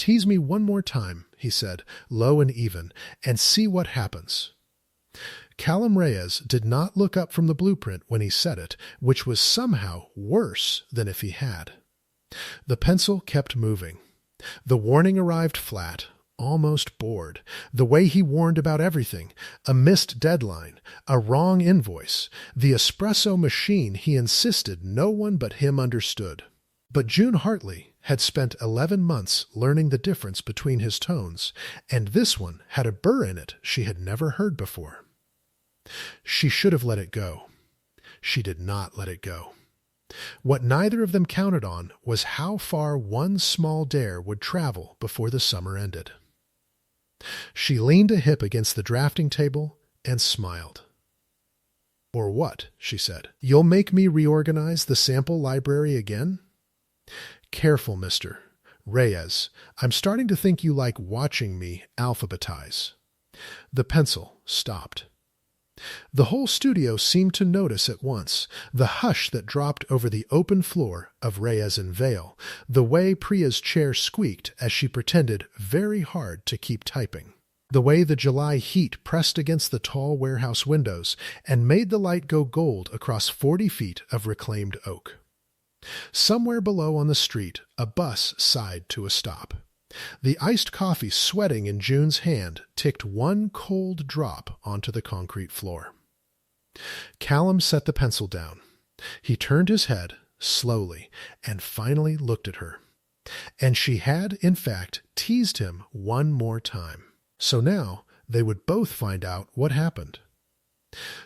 "Tease me one more time," he said, low and even, "and see what happens." Callum Reyes did not look up from the blueprint when he said it, which was somehow worse than if he had. The pencil kept moving. The warning arrived flat, almost bored, the way he warned about everything, a missed deadline, a wrong invoice, the espresso machine he insisted no one but him understood. But June Hartley had spent 11 months learning the difference between his tones, and this one had a burr in it she had never heard before. She should have let it go. She did not let it go. What neither of them counted on was how far one small dare would travel before the summer ended. She leaned a hip against the drafting table and smiled. "Or what?" she said. "You'll make me reorganize the sample library again?" "Careful, Mr. Reyes. I'm starting to think you like watching me alphabetize." The pencil stopped. The whole studio seemed to notice at once the hush that dropped over the open floor of Reyes and Vale, the way Priya's chair squeaked as she pretended very hard to keep typing, the way the July heat pressed against the tall warehouse windows and made the light go gold across 40 feet of reclaimed oak. Somewhere below on the street, a bus sighed to a stop. The iced coffee sweating in June's hand ticked one cold drop onto the concrete floor. Callum set the pencil down. He turned his head, slowly, and finally looked at her. And she had, in fact, teased him one more time. So now they would both find out what happened.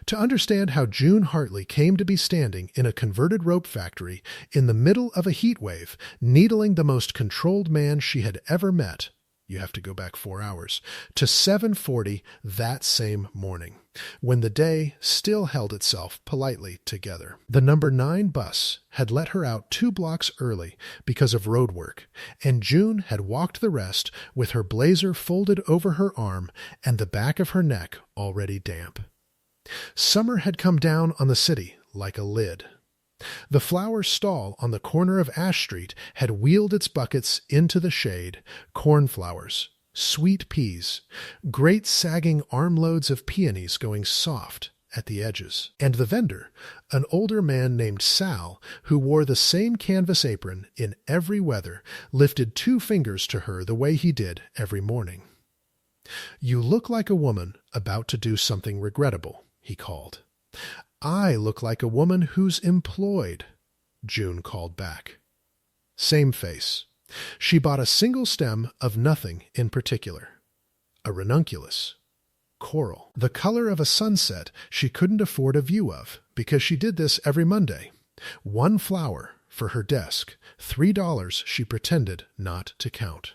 To understand how June Hartley came to be standing in a converted rope factory in the middle of a heat wave, needling the most controlled man she had ever met, you have to go back 4 hours, to 7:40 that same morning, when the day still held itself politely together. The number 9 bus had let her out 2 blocks early because of road work, and June had walked the rest with her blazer folded over her arm and the back of her neck already damp. Summer had come down on the city like a lid. The flower stall on the corner of Ash Street had wheeled its buckets into the shade, cornflowers, sweet peas, great sagging armloads of peonies going soft at the edges. And the vendor, an older man named Sal, who wore the same canvas apron in every weather, lifted 2 fingers to her the way he did every morning. "You look like a woman about to do something regrettable," he called. "I look like a woman who's employed," June called back. Same face. She bought a single stem of nothing in particular. A ranunculus. Coral. The color of a sunset she couldn't afford a view of, because she did this every Monday. 1 flower for her desk, $3 she pretended not to count.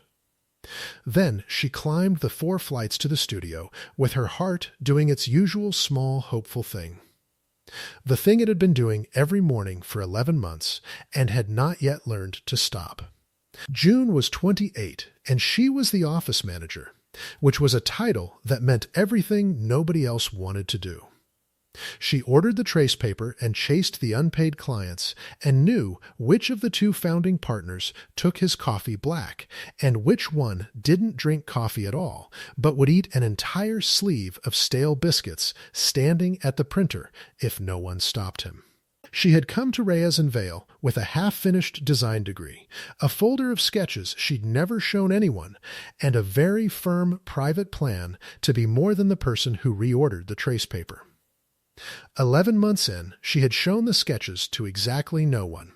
Then she climbed the 4 flights to the studio, with her heart doing its usual small, hopeful thing. The thing it had been doing every morning for 11 months, and had not yet learned to stop. June was 28, and she was the office manager, which was a title that meant everything nobody else wanted to do. She ordered the trace paper and chased the unpaid clients, and knew which of the 2 founding partners took his coffee black, and which one didn't drink coffee at all, but would eat an entire sleeve of stale biscuits standing at the printer if no one stopped him. She had come to Reyes and Vale with a half-finished design degree, a folder of sketches she'd never shown anyone, and a very firm private plan to be more than the person who reordered the trace paper. 11 months in, she had shown the sketches to exactly no one,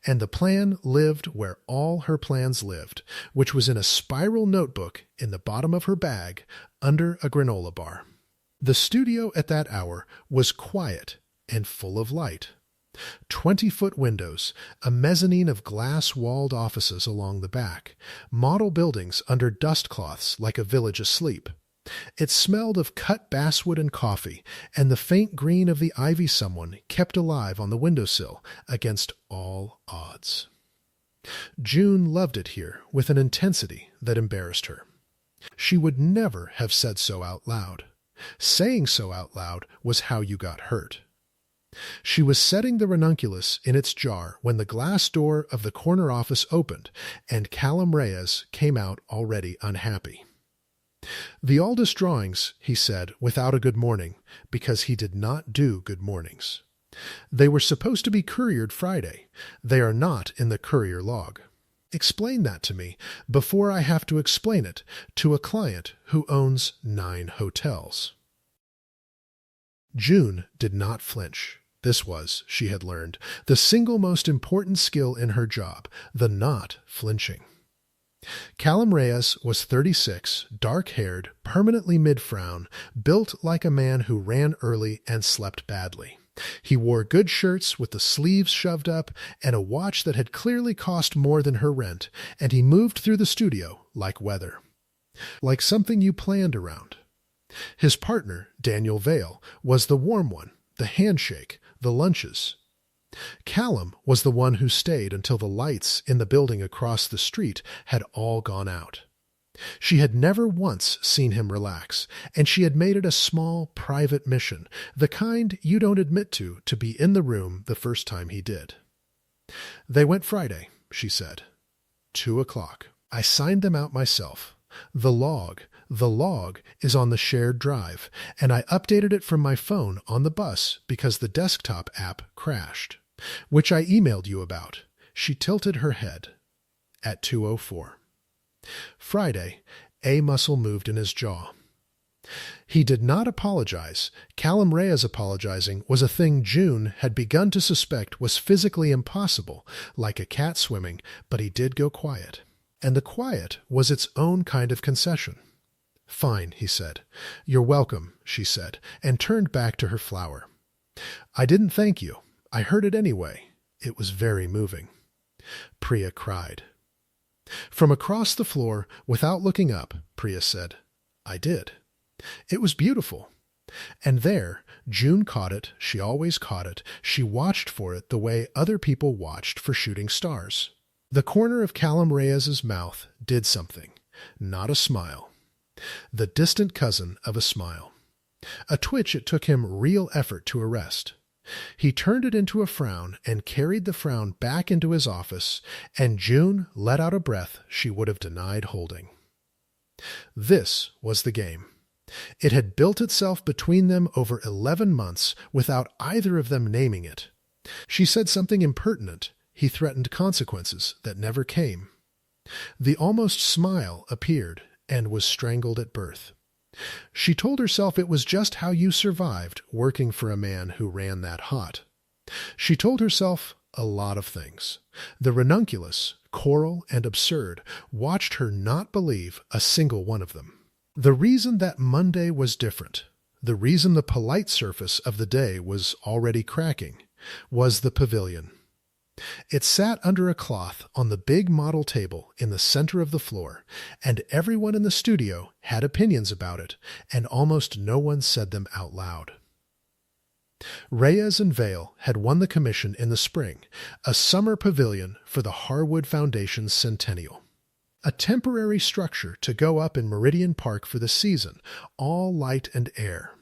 and the plan lived where all her plans lived, which was in a spiral notebook in the bottom of her bag under a granola bar. The studio at that hour was quiet and full of light. 20-foot windows, a mezzanine of glass-walled offices along the back, model buildings under dust cloths like a village asleep. It smelled of cut basswood and coffee, and the faint green of the ivy someone kept alive on the windowsill against all odds. June loved it here with an intensity that embarrassed her. She would never have said so out loud. Saying so out loud was how you got hurt. She was setting the ranunculus in its jar when the glass door of the corner office opened, and Callum Reyes came out already unhappy. "The Aldous drawings," he said, without a good morning, because he did not do good mornings. "They were supposed to be couriered Friday. They are not in the courier log. Explain that to me before I have to explain it to a client who owns 9 hotels." June did not flinch. This was, she had learned, the single most important skill in her job, the not flinching. Callum Reyes was 36, dark-haired, permanently mid-frown, built like a man who ran early and slept badly. He wore good shirts with the sleeves shoved up and a watch that had clearly cost more than her rent, and he moved through the studio like weather. Like something you planned around. His partner, Daniel Vale, was the warm one, the handshake, the lunches. Callum was the one who stayed until the lights in the building across the street had all gone out. She had never once seen him relax, and she had made it a small, private mission, the kind you don't admit to be in the room the first time he did. "They went Friday," she said. 2:00. "I signed them out myself. The log is on the shared drive, and I updated it from my phone on the bus because the desktop app crashed, which I emailed you about." She tilted her head. At 2:04. Friday, a muscle moved in his jaw. He did not apologize. Callum Reyes apologizing was a thing June had begun to suspect was physically impossible, like a cat swimming, but he did go quiet. And the quiet was its own kind of concession. "Fine," he said. "You're welcome," she said, and turned back to her flower. "I didn't thank you. I heard it anyway. It was very moving." Priya cried. From across the floor, without looking up, Priya said, "I did. It was beautiful." And there, June caught it, she always caught it, she watched for it the way other people watched for shooting stars. The corner of Callum Reyes's mouth did something, not a smile. The distant cousin of a smile. A twitch it took him real effort to arrest. He turned it into a frown and carried the frown back into his office, and June let out a breath she would have denied holding. This was the game. It had built itself between them over 11 months without either of them naming it. She said something impertinent. He threatened consequences that never came. The almost smile appeared and was strangled at birth. She told herself it was just how you survived working for a man who ran that hot. She told herself a lot of things. The ranunculus, choral and absurd, watched her not believe a single one of them. The reason that Monday was different, the reason the polite surface of the day was already cracking, was the pavilion. It sat under a cloth on the big model table in the center of the floor, and everyone in the studio had opinions about it, and almost no one said them out loud. Reyes and Vale had won the commission in the spring, a summer pavilion for the Harwood Foundation's centennial. A temporary structure to go up in Meridian Park for the season, all light and air.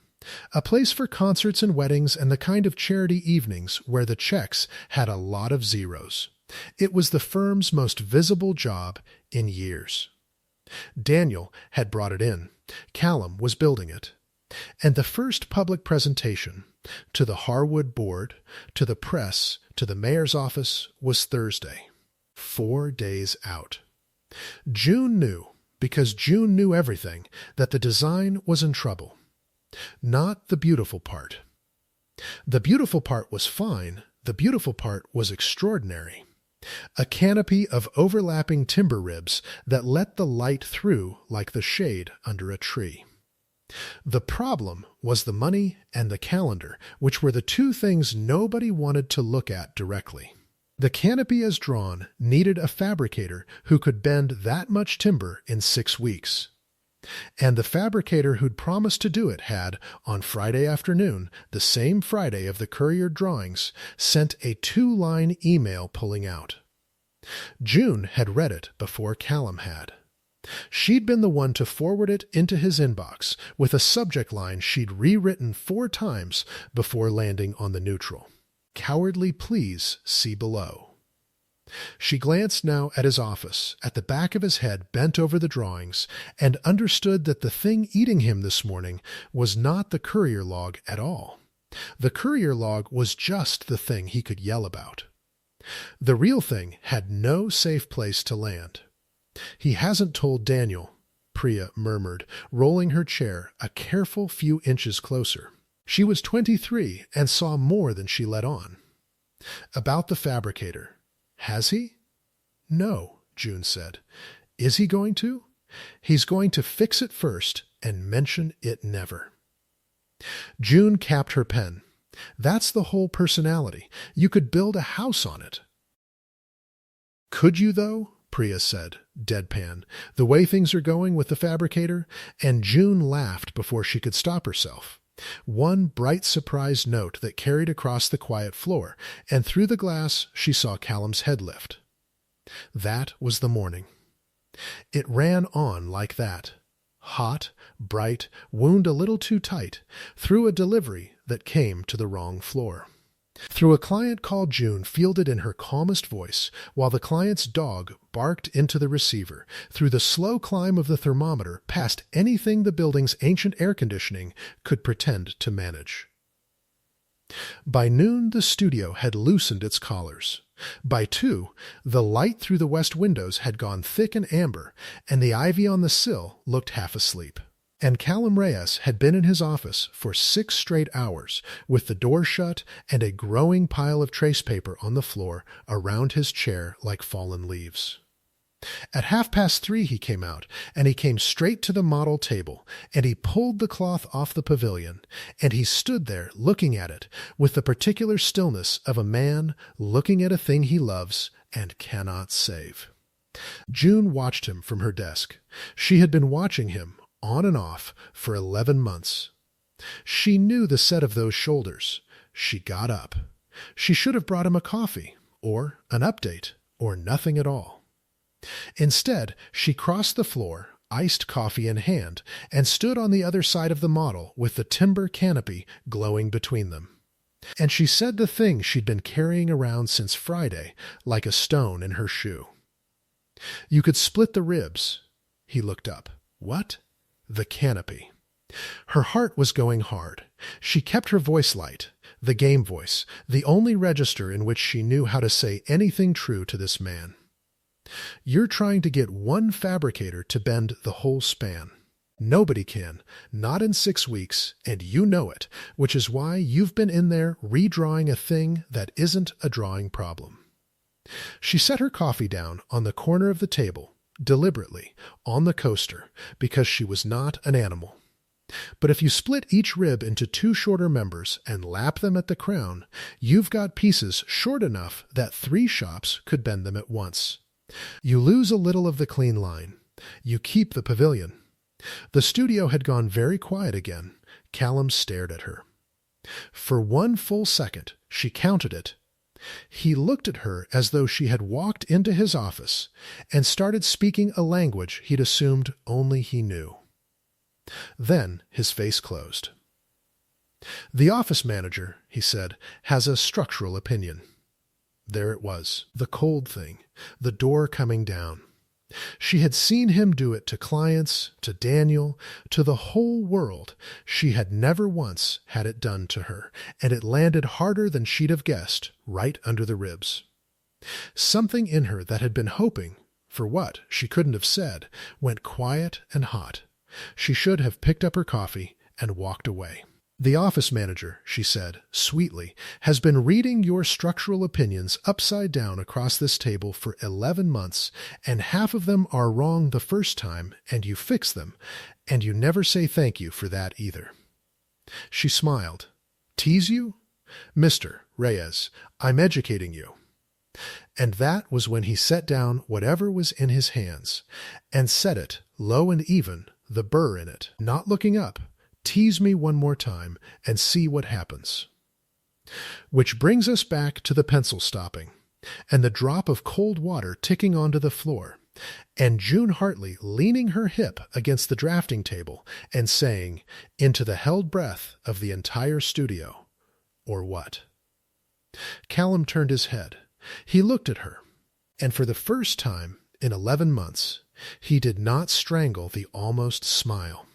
A place for concerts and weddings and the kind of charity evenings where the checks had a lot of zeros. It was the firm's most visible job in years. Daniel had brought it in. Callum was building it. And the first public presentation, to the Harwood board, to the press, to the mayor's office, was Thursday. 4 days out. June knew, because June knew everything, that the design was in trouble. Not the beautiful part. The beautiful part was fine. The beautiful part was extraordinary. A canopy of overlapping timber ribs that let the light through like the shade under a tree. The problem was the money and the calendar, which were the two things nobody wanted to look at directly. The canopy as drawn needed a fabricator who could bend that much timber in 6 weeks. And the fabricator who'd promised to do it had, on Friday afternoon, the same Friday of the courier drawings, sent a 2-line email pulling out. June had read it before Callum had. She'd been the one to forward it into his inbox with a subject line she'd rewritten 4 times before landing on the neutral. Cowardly please see below. She glanced now at his office, at the back of his head bent over the drawings, and understood that the thing eating him this morning was not the courier log at all. The courier log was just the thing he could yell about. The real thing had no safe place to land. He hasn't told Daniel, Priya murmured, rolling her chair a careful few inches closer. She was 23 and saw more than she let on. About the fabricator. Has he? No, June said. Is he going to? He's going to fix it first and mention it never. June capped her pen. That's the whole personality. You could build a house on it. Could you, though? Priya said, deadpan, the way things are going with the fabricator, and June laughed before she could stop herself. One bright surprised note that carried across the quiet floor, and through the glass she saw Callum's head lift. That was the morning. It ran on like that. Hot, bright, wound a little too tight, through a delivery that came to the wrong floor. Through a client call June fielded in her calmest voice, while the client's dog barked into the receiver, through the slow climb of the thermometer past anything the building's ancient air conditioning could pretend to manage. By noon the studio had loosened its collars. By 2, the light through the west windows had gone thick and amber, and the ivy on the sill looked half asleep. And Callum Reyes had been in his office for 6 straight hours, with the door shut and a growing pile of trace paper on the floor around his chair like fallen leaves. At 3:30 he came out, and he came straight to the model table, and he pulled the cloth off the pavilion, and he stood there looking at it with the particular stillness of a man looking at a thing he loves and cannot save. June watched him from her desk. She had been watching him on and off for 11 months. She knew the set of those shoulders. She got up. She should have brought him a coffee, or an update, or nothing at all. Instead, she crossed the floor, iced coffee in hand, and stood on the other side of the model with the timber canopy glowing between them. And she said the thing she'd been carrying around since Friday, like a stone in her shoe. You could split the ribs. He looked up. What? The canopy. Her heart was going hard. She kept her voice light, the game voice, the only register in which she knew how to say anything true to this man. You're trying to get one fabricator to bend the whole span. Nobody can, not in 6 weeks, and you know it, which is why you've been in there redrawing a thing that isn't a drawing problem. She set her coffee down on the corner of the table, deliberately, on the coaster, because she was not an animal. But if you split each rib into 2 shorter members and lap them at the crown, you've got pieces short enough that 3 shops could bend them at once. You lose a little of the clean line. You keep the pavilion. The studio had gone very quiet again. Callum stared at her. For 1 full second, she counted it. He looked at her as though she had walked into his office and started speaking a language he'd assumed only he knew. Then his face closed. The office manager, he said, has a structural opinion. There it was, the cold thing, the door coming down. She had seen him do it to clients, to Daniel, to the whole world. She had never once had it done to her, and it landed harder than she'd have guessed, right under the ribs. Something in her that had been hoping, for what she couldn't have said, went quiet and hot. She should have picked up her coffee and walked away. The office manager, she said, sweetly, has been reading your structural opinions upside down across this table for 11 months, and half of them are wrong the first time, and you fix them, and you never say thank you for that either. She smiled. Tease you? Mr. Reyes, I'm educating you. And that was when he set down whatever was in his hands, and set it, low and even, the burr in it, not looking up. Tease me one more time and see what happens. Which brings us back to the pencil stopping, and the drop of cold water ticking onto the floor, and June Hartley leaning her hip against the drafting table and saying, into the held breath of the entire studio, or what? Callum turned his head. He looked at her, and for the first time in 11 months, he did not strangle the almost smile.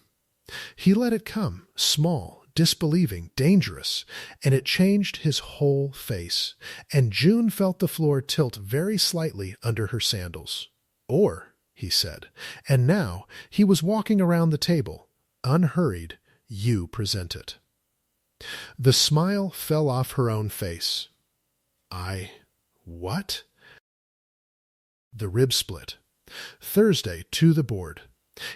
He let it come, small, disbelieving, dangerous, and it changed his whole face, and June felt the floor tilt very slightly under her sandals. Or, he said, and now he was walking around the table, unhurried, you present it. The smile fell off her own face. What? The rib split. Thursday, to the board.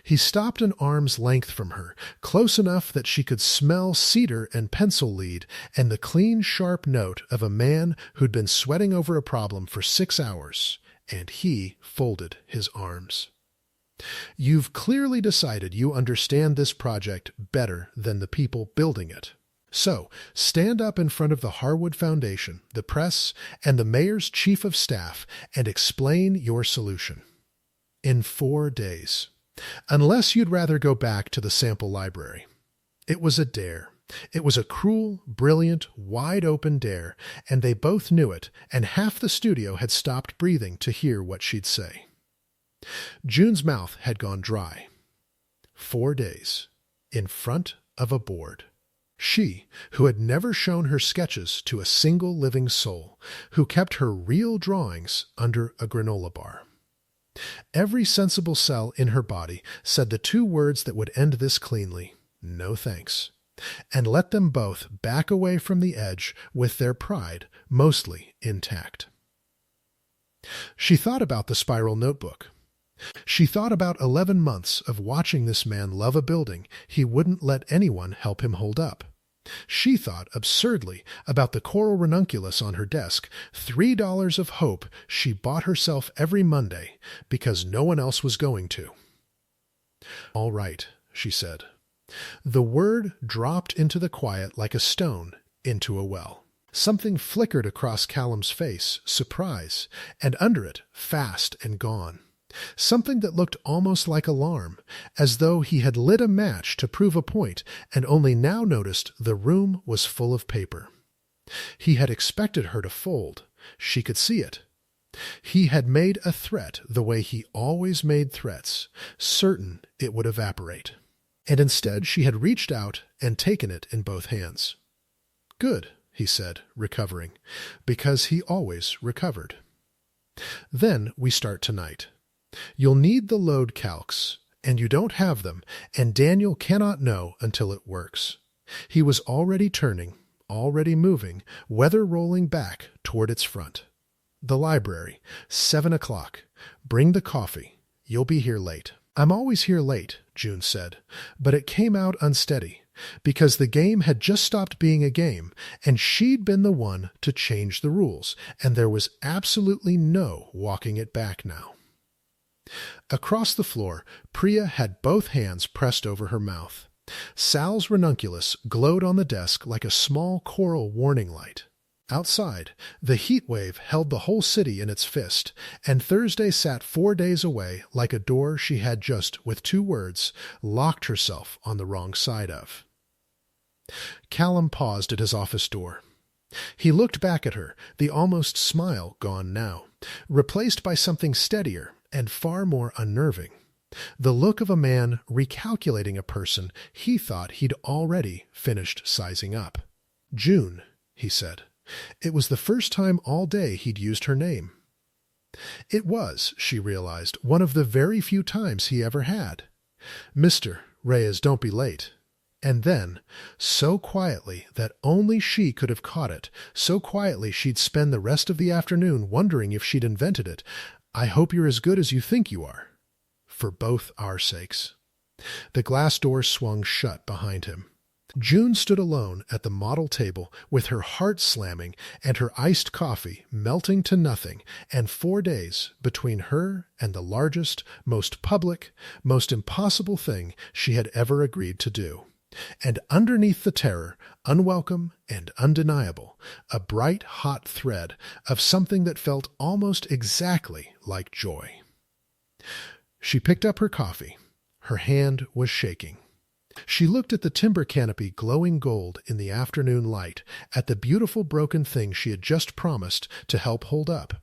He stopped an arm's length from her, close enough that she could smell cedar and pencil lead and the clean, sharp note of a man who'd been sweating over a problem for 6 hours, and he folded his arms. You've clearly decided you understand this project better than the people building it. So, stand up in front of the Harwood Foundation, the press, and the mayor's chief of staff and explain your solution. In 4 days. Unless you'd rather go back to the sample library. It was a dare. It was a cruel, brilliant, wide-open dare, and they both knew it, and half the studio had stopped breathing to hear what she'd say. June's mouth had gone dry. 4 days. In front of a board. She, who had never shown her sketches to a single living soul, who kept her real drawings under a granola bar. Every sensible cell in her body said the 2 words that would end this cleanly, no thanks, and let them both back away from the edge with their pride mostly intact. She thought about the spiral notebook. She thought about 11 months of watching this man love a building he wouldn't let anyone help him hold up. She thought absurdly about the coral ranunculus on her desk, $3 of hope she bought herself every Monday because no one else was going to. All right, she said. The word dropped into the quiet like a stone into a well. Something flickered across Callum's face, surprise, and under it, fast and gone. Something that looked almost like alarm, as though he had lit a match to prove a point and only now noticed the room was full of paper. He had expected her to fold. She could see it. He had made a threat the way he always made threats, certain it would evaporate. And instead she had reached out and taken it in both hands. Good, he said, recovering, because he always recovered. Then we start tonight. You'll need the load calcs, and you don't have them, and Daniel cannot know until it works. He was already turning, already moving, weather rolling back toward its front. The library, 7 o'clock. Bring the coffee. You'll be here late. I'm always here late, June said, but it came out unsteady, because the game had just stopped being a game, and she'd been the one to change the rules, and there was absolutely no walking it back now. Across the floor, Priya had both hands pressed over her mouth. Sal's ranunculus glowed on the desk like a small coral warning light. Outside, the heat wave held the whole city in its fist, and Thursday sat 4 days away like a door she had just, with 2 words, locked herself on the wrong side of. Callum paused at his office door. He looked back at her, the almost smile gone now, replaced by something steadier and far more unnerving. The look of a man recalculating a person he thought he'd already finished sizing up. June, he said. It was the first time all day he'd used her name. It was, she realized, one of the very few times he ever had. Mr. Reyes, don't be late. And then, so quietly that only she could have caught it, so quietly she'd spend the rest of the afternoon wondering if she'd invented it, I hope you're as good as you think you are. For both our sakes. The glass door swung shut behind him. June stood alone at the model table with her heart slamming and her iced coffee melting to nothing, and 4 days between her and the largest, most public, most impossible thing she had ever agreed to do. And underneath the terror, unwelcome and undeniable, a bright, hot thread of something that felt almost exactly like joy. She picked up her coffee. Her hand was shaking. She looked at the timber canopy glowing gold in the afternoon light, at the beautiful broken thing she had just promised to help hold up,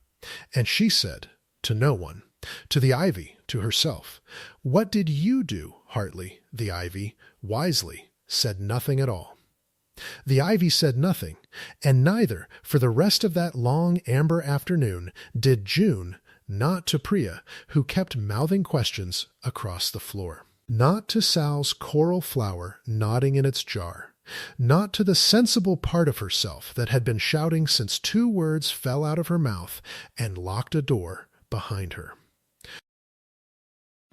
and she said, to no one, to the ivy, to herself, "What did you do, Hartley?" The ivy, wisely, said nothing at all. The ivy said nothing, and neither, for the rest of that long amber afternoon, did June, not to Priya, who kept mouthing questions across the floor. Not to Sal's coral flower nodding in its jar, not to the sensible part of herself that had been shouting since 2 words fell out of her mouth and locked a door behind her.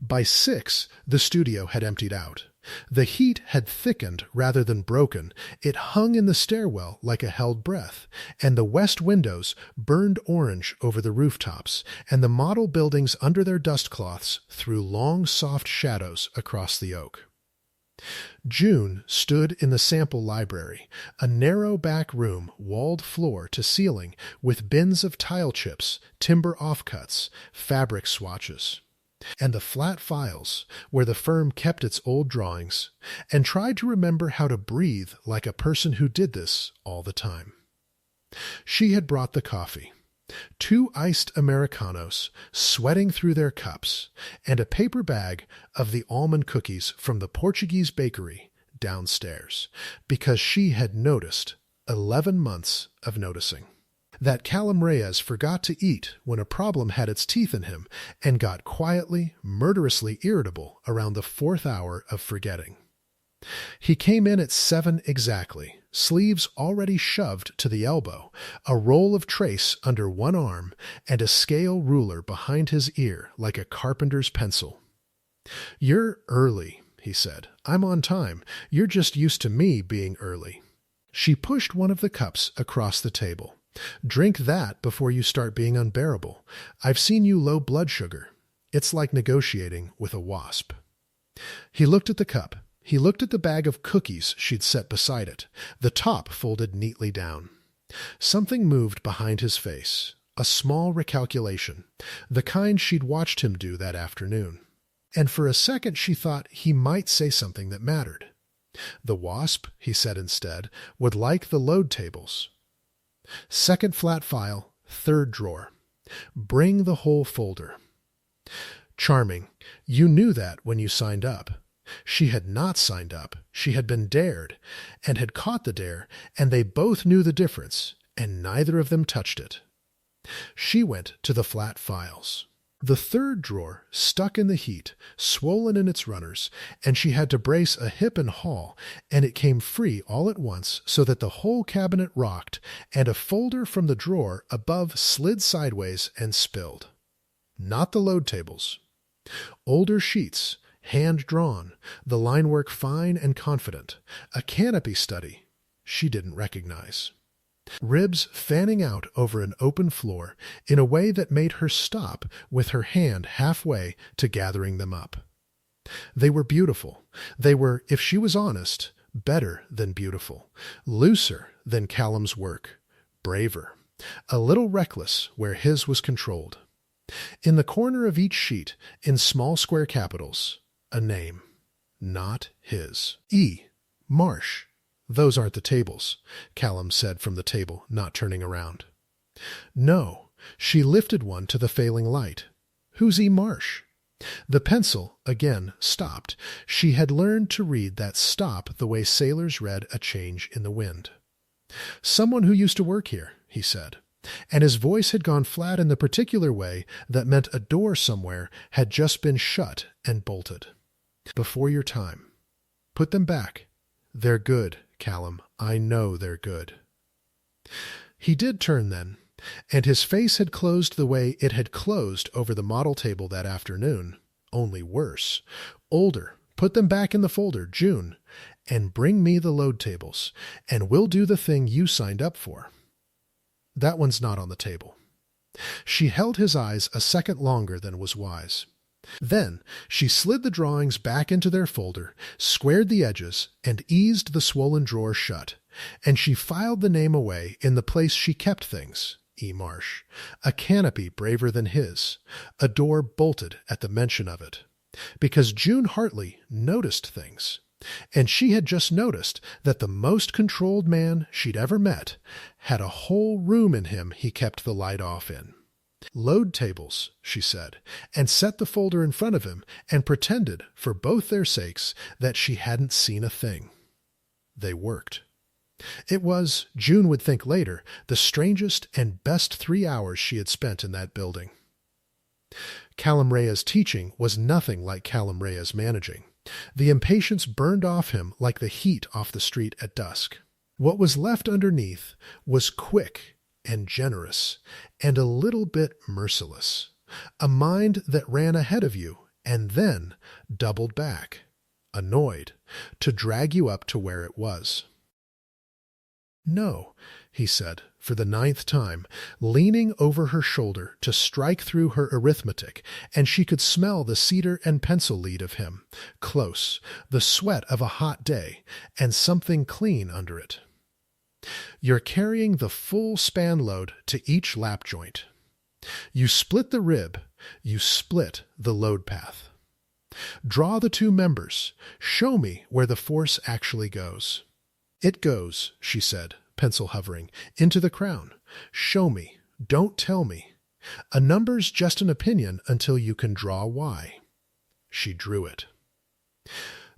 By 6, the studio had emptied out. The heat had thickened rather than broken. It hung in the stairwell like a held breath, and the west windows burned orange over the rooftops, and the model buildings under their dustcloths threw long soft shadows across the oak. June stood in the sample library, a narrow back room walled floor to ceiling with bins of tile chips, timber offcuts, fabric swatches, and the flat files where the firm kept its old drawings, and tried to remember how to breathe like a person who did this all the time. She had brought the coffee, 2 iced Americanos sweating through their cups, and a paper bag of the almond cookies from the Portuguese bakery downstairs, because she had noticed 11 months of noticing that Callum Reyes forgot to eat when a problem had its teeth in him and got quietly, murderously irritable around the 4th hour of forgetting. He came in at 7 exactly, sleeves already shoved to the elbow, a roll of trace under one arm, and a scale ruler behind his ear like a carpenter's pencil. "You're early," he said. "I'm on time. You're just used to me being early." She pushed one of the cups across the table. "Drink that before you start being unbearable. I've seen you low blood sugar. It's like negotiating with a wasp." He looked at the cup. He looked at the bag of cookies she'd set beside it, the top folded neatly down. Something moved behind his face, a small recalculation, the kind she'd watched him do that afternoon. And for a second she thought he might say something that mattered. The wasp, he said instead, would like the load tables. "Second flat file, 3rd drawer. Bring the whole folder." Charming. You knew that when you signed up. She had not signed up. She had been dared, and had caught the dare, and they both knew the difference, and neither of them touched it. She went to the flat files. The 3rd drawer stuck in the heat, swollen in its runners, and she had to brace a hip and haul, and it came free all at once so that the whole cabinet rocked, and a folder from the drawer above slid sideways and spilled. Not the load tables. Older sheets, hand-drawn, the linework fine and confident, a canopy study she didn't recognize. Ribs fanning out over an open floor in a way that made her stop with her hand halfway to gathering them up. They were beautiful. They were, if she was honest, better than beautiful, looser than Callum's work, braver, a little reckless where his was controlled. In the corner of each sheet, in small square capitals, a name. Not his. E. Marsh. "Those aren't the tables," Callum said from the table, not turning around. "No." She lifted one to the failing light. "Who's E. Marsh?" The pencil, again, stopped. She had learned to read that stop the way sailors read a change in the wind. "Someone who used to work here," he said, and his voice had gone flat in the particular way that meant a door somewhere had just been shut and bolted. "Before your time. Put them back. They're good, Callum. I know they're good." He did turn then, and his face had closed the way it had closed over the model table that afternoon, only worse. "Older. Put them back in the folder, June, and bring me the load tables, and we'll do the thing you signed up for." "That one's not on the table." She held his eyes a second longer than was wise. Then she slid the drawings back into their folder, squared the edges, and eased the swollen drawer shut, and she filed the name away in the place she kept things, E. Marsh, a canopy braver than his, a door bolted at the mention of it. Because June Hartley noticed things, and she had just noticed that the most controlled man she'd ever met had a whole room in him he kept the light off in. "Load tables," she said, and set the folder in front of him and pretended, for both their sakes, that she hadn't seen a thing. They worked. It was, June would think later, the strangest and best 3 hours she had spent in that building. Callum Reyes' teaching was nothing like Callum Reyes' managing. The impatience burned off him like the heat off the street at dusk. What was left underneath was quick and generous and a little bit merciless. A mind that ran ahead of you and then doubled back, annoyed, to drag you up to where it was. "No," he said, for the 9th time, leaning over her shoulder to strike through her arithmetic, and she could smell the cedar and pencil lead of him, close, the sweat of a hot day, and something clean under it. "You're carrying the full span load to each lap joint. You split the rib, you split the load path. Draw the 2 members, show me where the force actually goes." "It goes," she said, pencil hovering, "into the crown. Show me, don't tell me. A number's just an opinion until you can draw why." She drew it.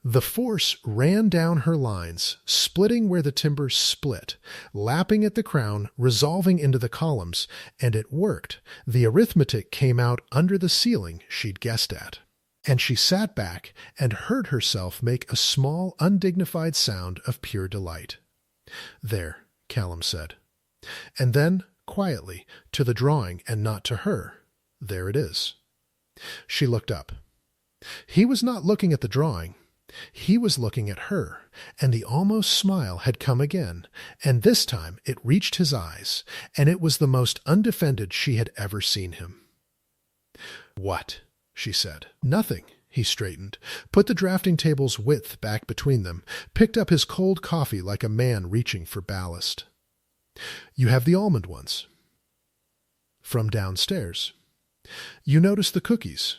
The force ran down her lines, splitting where the timbers split, lapping at the crown, resolving into the columns, and it worked. The arithmetic came out under the ceiling she'd guessed at. And she sat back and heard herself make a small, undignified sound of pure delight. "There," Callum said. And then, quietly, to the drawing and not to her, "There it is." She looked up. He was not looking at the drawing. He was looking at her, and the almost smile had come again, and this time it reached his eyes, and it was the most undefended she had ever seen him. "What?" she said. "Nothing." He straightened, put the drafting table's width back between them, picked up his cold coffee like a man reaching for ballast. "You have the almond ones." "From downstairs." "You notice the cookies."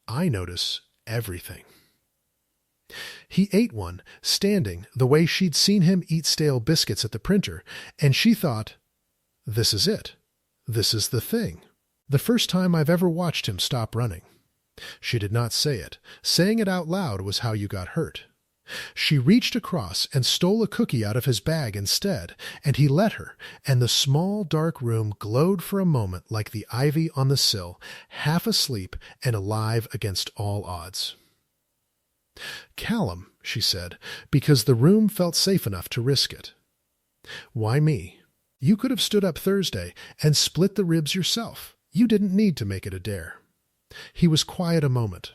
"I notice everything." He ate one, standing, the way she'd seen him eat stale biscuits at the printer, and she thought, "This is it. This is the thing. The first time I've ever watched him stop running." She did not say it. Saying it out loud was how you got hurt. She reached across and stole a cookie out of his bag instead, and he let her, and the small dark room glowed for a moment like the ivy on the sill, half asleep and alive against all odds. "Callum," she said, because the room felt safe enough to risk it. "Why me? You could have stood up Thursday and split the ribs yourself. You didn't need to make it a dare." He was quiet a moment.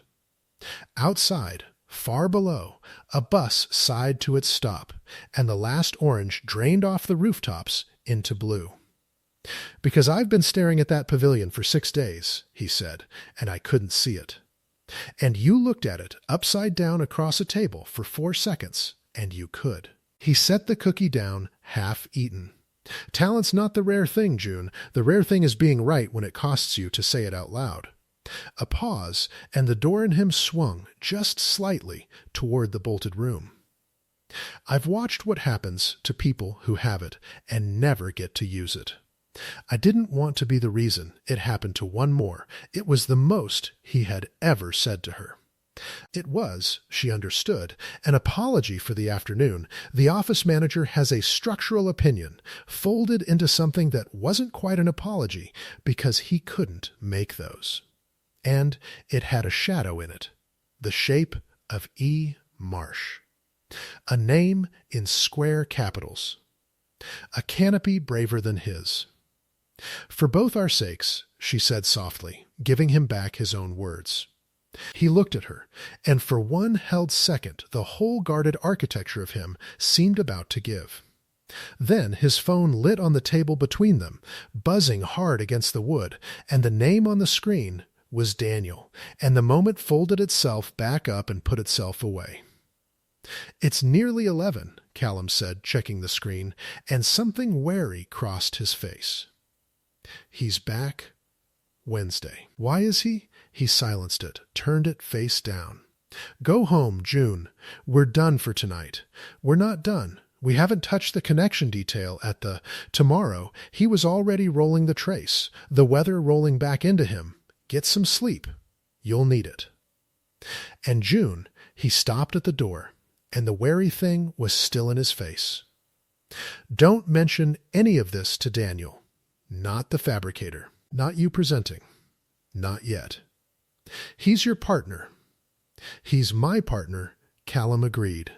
Outside, far below, a bus sighed to its stop, and the last orange drained off the rooftops into blue. "Because I've been staring at that pavilion for 6 days," he said, "and I couldn't see it. And you looked at it upside down across a table for 4 seconds, and you could." He set the cookie down, half eaten. "Talent's not the rare thing, June. The rare thing is being right when it costs you to say it out loud." A pause, and the door in him swung, just slightly, toward the bolted room. "I've watched what happens to people who have it and never get to use it. I didn't want to be the reason it happened to one more. It was the most he had ever said to her. It was, she understood, an apology for the afternoon. The office manager has a structural opinion, folded into something that wasn't quite an apology, because he couldn't make those. And it had a shadow in it, the shape of E. Marsh. A name in square capitals. A canopy braver than his. "For both our sakes," she said softly, giving him back his own words. He looked at her, and for one held second the whole guarded architecture of him seemed about to give. Then his phone lit on the table between them, buzzing hard against the wood, and the name on the screen was Daniel, and the moment folded itself back up and put itself away. "It's nearly 11, Callum said, checking the screen, and something wary crossed his face. He's back Wednesday. Why is he? He silenced it, turned it face down. Go home, June. We're done for tonight. We're not done. We haven't touched the connection detail at the... Tomorrow, he was already rolling the trace, the weather rolling back into him. Get some sleep. You'll need it. And June, he stopped at the door, and the wary thing was still in his face. Don't mention any of this to Daniel. Not the fabricator. Not you presenting. Not yet. He's your partner. He's my partner, Callum agreed.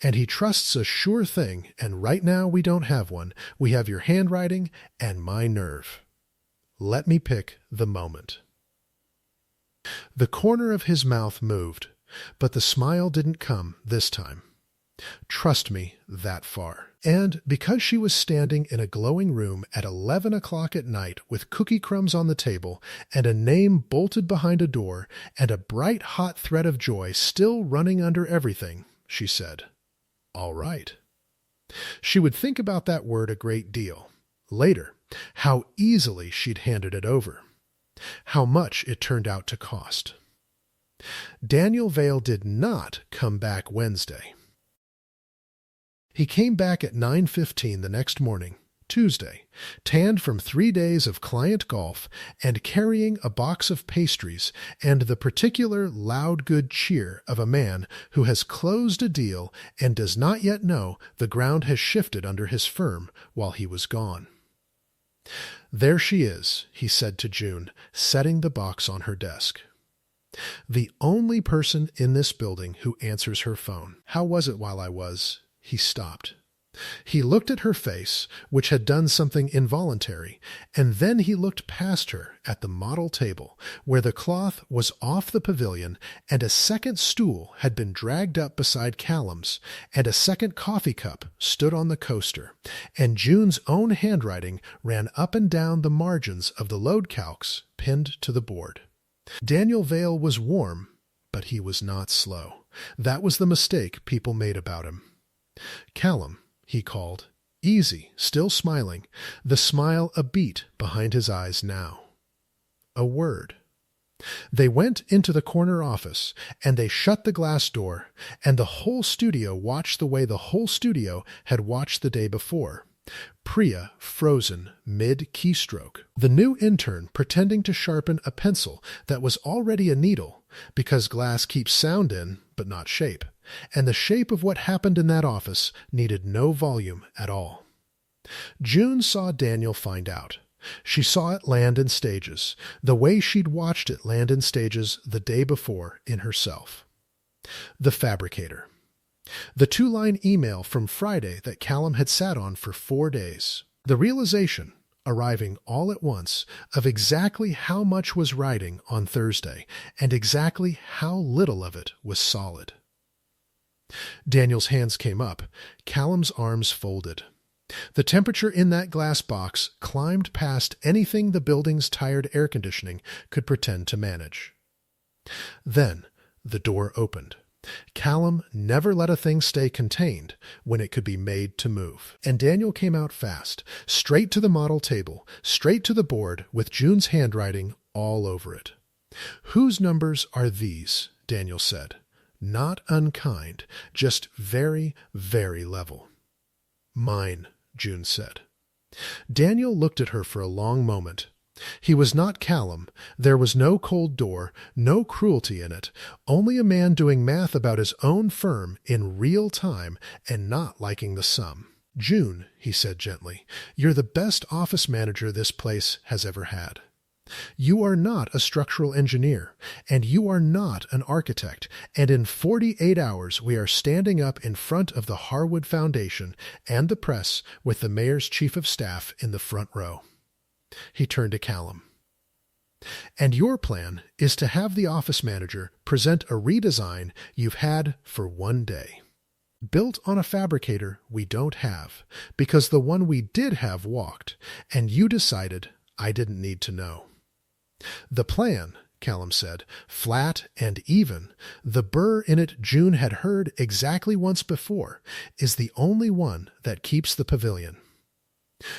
And he trusts a sure thing, and right now we don't have one. We have your handwriting and my nerve. Let me pick the moment. The corner of his mouth moved, but the smile didn't come this time. Trust me that far. And because she was standing in a glowing room at 11 o'clock at night with cookie crumbs on the table and a name bolted behind a door and a bright hot thread of joy still running under everything, she said, "All right." She would think about that word a great deal. Later, how easily she'd handed it over. How much it turned out to cost. Daniel Vail did not come back Wednesday. He came back at 9:15 the next morning, Tuesday, tanned from 3 days of client golf and carrying a box of pastries and the particular loud good cheer of a man who has closed a deal and does not yet know the ground has shifted under his firm while he was gone. "There she is," he said to June, setting the box on her desk. "The only person in this building who answers her phone. How was it while I was..." He stopped. He looked at her face, which had done something involuntary, and then he looked past her at the model table, where the cloth was off the pavilion, and a second stool had been dragged up beside Callum's, and a second coffee cup stood on the coaster, and June's own handwriting ran up and down the margins of the load calcs pinned to the board. Daniel Vail was warm, but he was not slow. That was the mistake people made about him. "Callum," he called, easy, still smiling, the smile a beat behind his eyes now. A word. They went into the corner office, and they shut the glass door, and the whole studio watched the way the whole studio had watched the day before. Priya frozen mid-keystroke. The new intern pretending to sharpen a pencil that was already a needle, because glass keeps sound in, but not shape. And the shape of what happened in that office needed no volume at all. June saw Daniel find out. She saw it land in stages, the way she'd watched it land in stages the day before in herself. The fabricator. The 2-line email from Friday that Callum had sat on for 4 days. The realization, arriving all at once, of exactly how much was writing on Thursday, and exactly how little of it was solid. Daniel's hands came up, Callum's arms folded. The temperature in that glass box climbed past anything the building's tired air conditioning could pretend to manage. Then the door opened. Callum never let a thing stay contained when it could be made to move. And Daniel came out fast, straight to the model table, straight to the board with June's handwriting all over it. "Whose numbers are these?" Daniel said. Not unkind, just very, very level. "Mine," June said. Daniel looked at her for a long moment. He was not Callum. There was no cold door, no cruelty in it, only a man doing math about his own firm in real time and not liking the sum. "June," he said gently, "you're the best office manager this place has ever had. You are not a structural engineer, and you are not an architect, and in 48 hours we are standing up in front of the Harwood Foundation and the press with the mayor's chief of staff in the front row." He turned to Callum. "And your plan is to have the office manager present a redesign you've had for 1 day. Built on a fabricator we don't have, because the one we did have walked, and you decided I didn't need to know. The plan," Callum said, "flat and even, the burr in it June had heard exactly once before, is the only one that keeps the pavilion.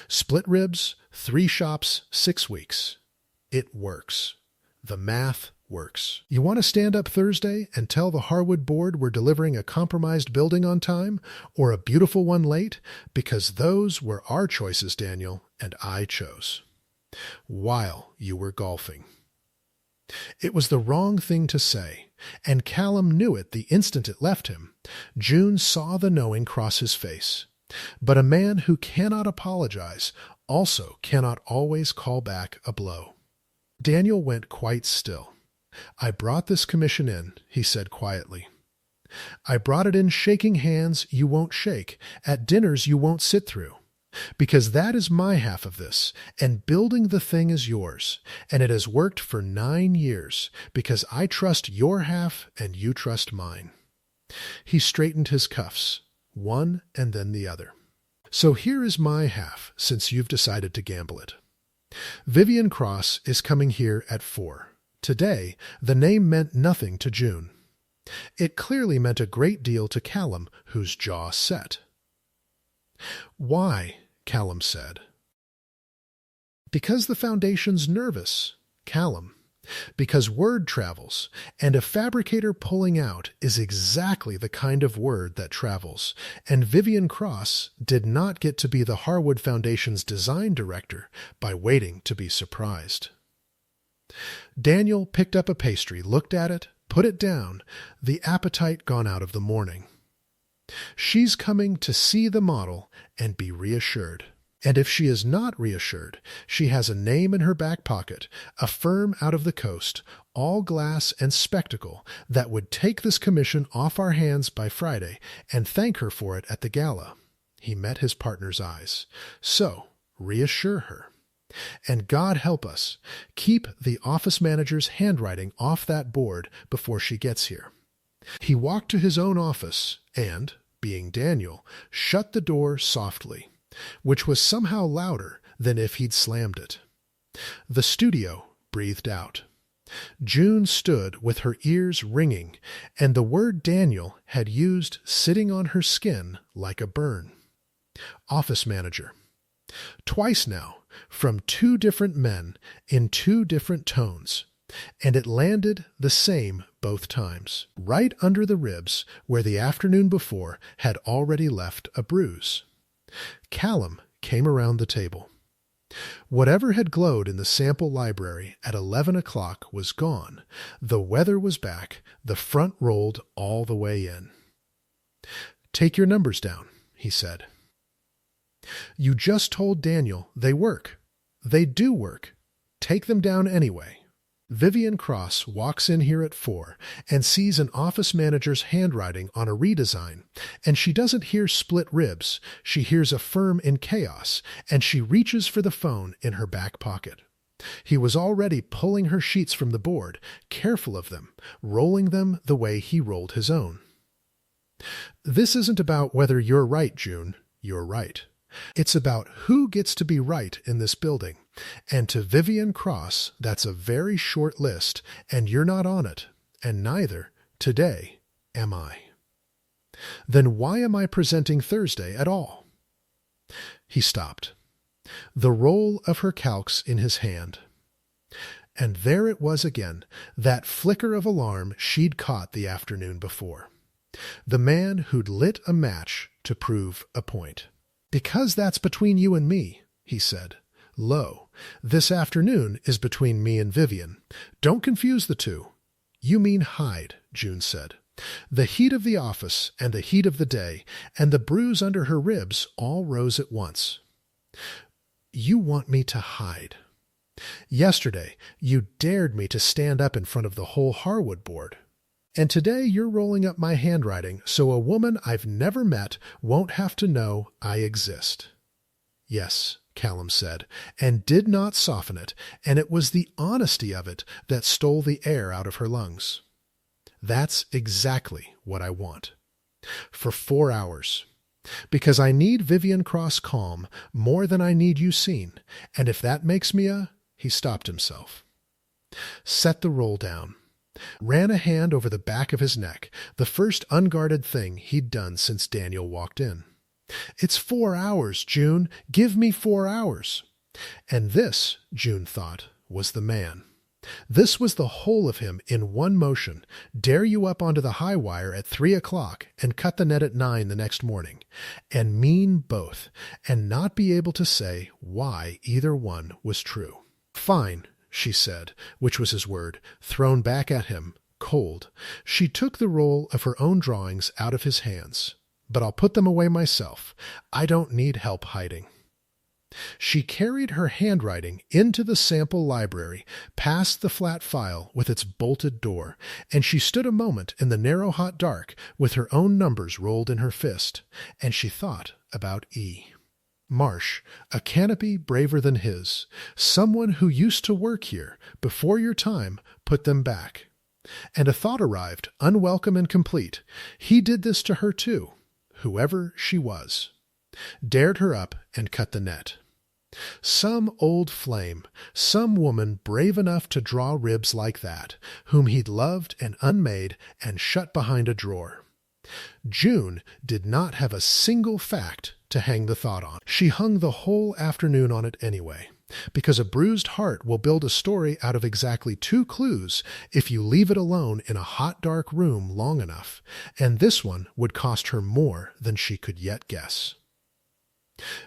Split ribs, 3 shops, 6 weeks. It works. The math works. You want to stand up Thursday and tell the Harwood board we're delivering a compromised building on time or a beautiful one late? Because those were our choices, Daniel, and I chose. While you were golfing. It was the wrong thing to say, and Callum knew it the instant it left him. June saw the knowing cross his face. But a man who cannot apologize also cannot always call back a blow. Daniel went quite still. I brought this commission in, he said quietly. I brought it in shaking hands you won't shake, at dinners you won't sit through. Because that is my half of this, and building the thing is yours, and it has worked for 9 years, because I trust your half and you trust mine. He straightened his cuffs, one and then the other. So here is my half, since you've decided to gamble it. Vivian Cross is coming here at 4. Today, the name meant nothing to June. It clearly meant a great deal to Callum, whose jaw set. Why? Callum said. Because the Foundation's nervous, Callum. Because word travels, and a fabricator pulling out is exactly the kind of word that travels, and Vivian Cross did not get to be the Harwood Foundation's design director by waiting to be surprised. Daniel picked up a pastry, looked at it, put it down, the appetite gone out of the morning. She's coming to see the model and be reassured. And if she is not reassured, she has a name in her back pocket, a firm out of the coast, all glass and spectacle, that would take this commission off our hands by Friday and thank her for it at the gala. He met his partner's eyes. So, reassure her. And God help us, keep the office manager's handwriting off that board before she gets here. He walked to his own office and, being Daniel, shut the door softly, which was somehow louder than if he'd slammed it. The studio breathed out. June stood with her ears ringing, and the word Daniel had used sitting on her skin like a burn. Office manager. Twice now, from 2 different men in 2 different tones, and it landed the same both times, right under the ribs where the afternoon before had already left a bruise. Callum came around the table. Whatever had glowed in the sample library at 11 o'clock was gone. The weather was back, the front rolled all the way in. Take your numbers down, he said. You just told Daniel they work. They do work. Take them down anyway. Vivian Cross walks in here at 4 and sees an office manager's handwriting on a redesign, and she doesn't hear split ribs, she hears a firm in chaos, and she reaches for the phone in her back pocket. He was already pulling her sheets from the board, careful of them, rolling them the way he rolled his own. This isn't about whether you're right, June, you're right. It's about who gets to be right in this building. And to Vivian Cross, that's a very short list, and you're not on it, and neither, today, am I. Then why am I presenting Thursday at all? He stopped, the roll of her calcs in his hand. And there it was again, that flicker of alarm she'd caught the afternoon before. The man who'd lit a match to prove a point. Because that's between you and me, he said. Lo, this afternoon is between me and Vivian. Don't confuse the two. You mean hide, June said. The heat of the office and the heat of the day and the bruise under her ribs all rose at once. You want me to hide. Yesterday, you dared me to stand up in front of the whole Harwood board. And today you're rolling up my handwriting so a woman I've never met won't have to know I exist. Yes, Callum said, and did not soften it, and it was the honesty of it that stole the air out of her lungs. That's exactly what I want. For 4 hours. Because I need Vivian Cross calm more than I need you seen, and if that makes me a... He stopped himself. Set the roll down. Ran a hand over the back of his neck, the first unguarded thing he'd done since Daniel walked in. "It's 4 hours, June. Give me 4 hours." And this, June thought, was the man. This was the whole of him in one motion, dare you up onto the high wire at 3 o'clock and cut the net at 9 the next morning, and mean both, and not be able to say why either one was true. "Fine," she said, which was his word, thrown back at him, cold. She took the roll of her own drawings out of his hands. "But I'll put them away myself. I don't need help hiding." She carried her handwriting into the sample library, past the flat file with its bolted door, and she stood a moment in the narrow hot dark with her own numbers rolled in her fist, and she thought about E. Marsh, a canopy braver than his, someone who used to work here, before your time, put them back. And a thought arrived, unwelcome and complete. He did this to her too, whoever she was. Dared her up and cut the net. Some old flame, some woman brave enough to draw ribs like that, whom he'd loved and unmade and shut behind a drawer. June did not have a single fact to hang the thought on. She hung the whole afternoon on it anyway, because a bruised heart will build a story out of exactly 2 clues if you leave it alone in a hot, dark room long enough, and this one would cost her more than she could yet guess.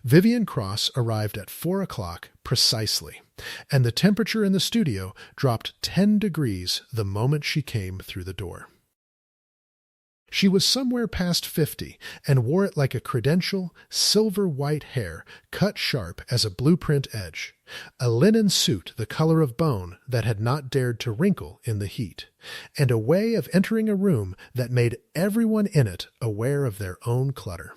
Vivian Cross arrived at 4 o'clock precisely, and the temperature in the studio dropped 10 degrees the moment she came through the door. She was somewhere past 50 and wore it like a credential, silver-white hair cut sharp as a blueprint edge, a linen suit the color of bone that had not dared to wrinkle in the heat, and a way of entering a room that made everyone in it aware of their own clutter.